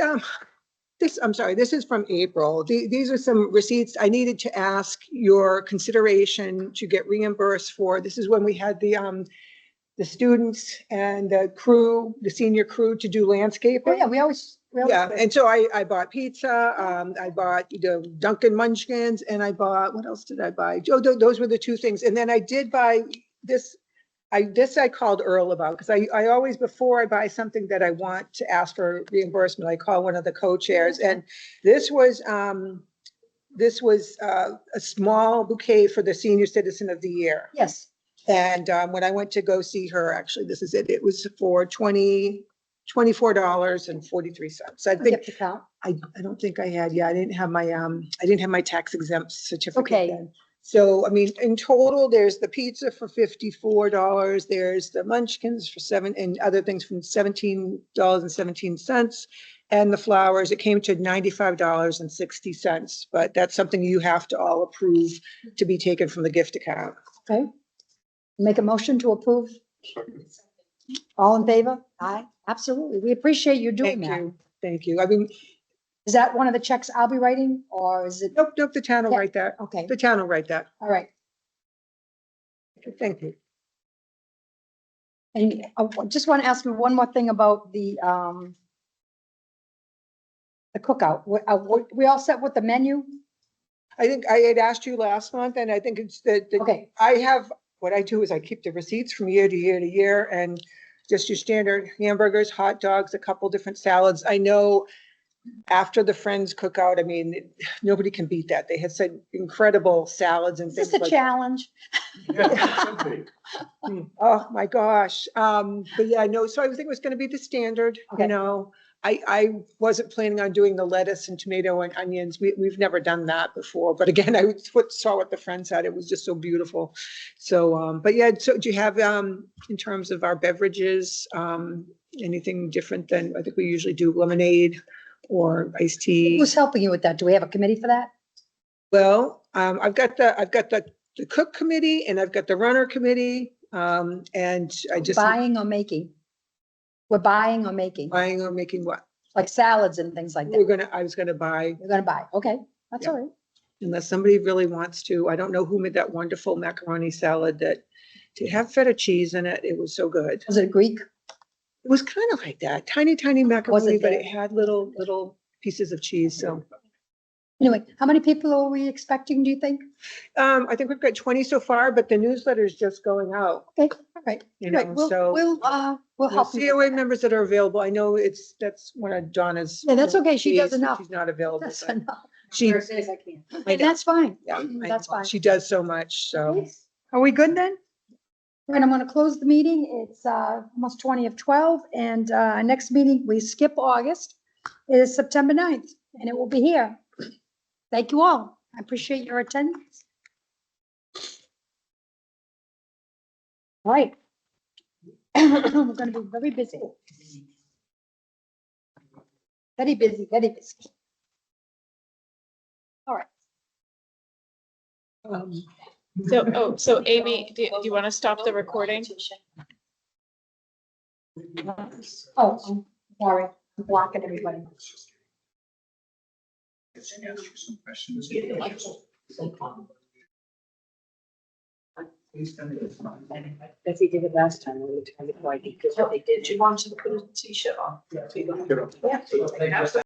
I'm sorry, this is from April. These are some receipts I needed to ask your consideration to get reimbursed for. This is when we had the students and the crew, the senior crew to do landscaping. Oh, yeah, we always. Yeah, and so I bought pizza, I bought the Dunkin' Munchkins, and I bought, what else did I buy? Oh, those were the two things. And then I did buy this, I called Earl about, because I always, before I buy something that I want to ask for reimbursement, I call one of the co-chairs. And this was a small bouquet for the Senior Citizen of the Year. Yes. And when I went to go see her, actually, this is it, it was for $24.43. So I think, Gift account. I don't think I had, I didn't have my tax exempt certificate Okay. then. So, I mean, in total, there's the pizza for $54, there's the munchkins for and other things from $17.17. And the flowers, it came to $95.60, but that's something you have to all approve to be taken from the gift account. Okay. Make a motion to approve. All in favor? Aye, absolutely. We appreciate you doing Thank that. you, thank you. I mean, Is that one of the checks I'll be writing or is it? nope, the town will Yeah. write that. Okay, The town will write that. all right. Thank you. And I just want to ask you one more thing about the cookout. We all set with the menu? I think I had asked you last month, and I think it's Okay, what I do is I keep the receipts from year to year to year, and just your standard hamburgers, hot dogs, a couple different salads. I know after the Friends cookout, I mean, nobody can beat that. They had such incredible salads and is things this a like. challenge? Oh, my gosh. But yeah, no, so I think it was gonna be the standard, Okay. you know. I wasn't planning on doing the lettuce and tomato and onions. We've never done that before. But again, I saw what the Friends had. It was just so beautiful. So, but yeah, so do you have, in terms of our beverages, anything different than, I think we usually do lemonade or iced tea? Who's helping you with that? Do we have a committee for that? Well, I've got the cook committee and I've got the runner committee. And I just Buying or making? We're buying or making, buying or making what? like salads and things like that. I was gonna buy, You're gonna buy, okay, that's Yeah. all right. unless somebody really wants to. I don't know who made that wonderful macaroni salad that to have feta cheese in it. It was so good. Was it Greek? It was kind of like that, tiny macaroni, but there? it had little pieces of cheese. So, Anyway, how many people are we expecting, do you think? I think we've got 20 so far, but the newsletter is just going out. Okay, all right. You Great. know, so- We'll The help you. COA members that are available, I know that's one of Donna's. Yeah, that's okay. She does days that enough. She's not available. That's but enough. She, Thursdays I can't. I And know. that's fine. Yeah, That's fine. She does so much, so. Are we good then? All right, I'm gonna close the meeting. It's almost 20 of 12, and our next meeting, we skip August, is September 9th, and it will be here. Thank you all. I appreciate your attendance. All right. We're gonna be very busy. Very busy, very busy. All right. So Amy, do you want to stop the recording? Oh, I'm sorry, I'm blocking everybody. Betsy did it last time, we were trying to, because what they did. Do you want to put a t-shirt on? Get up. Yeah.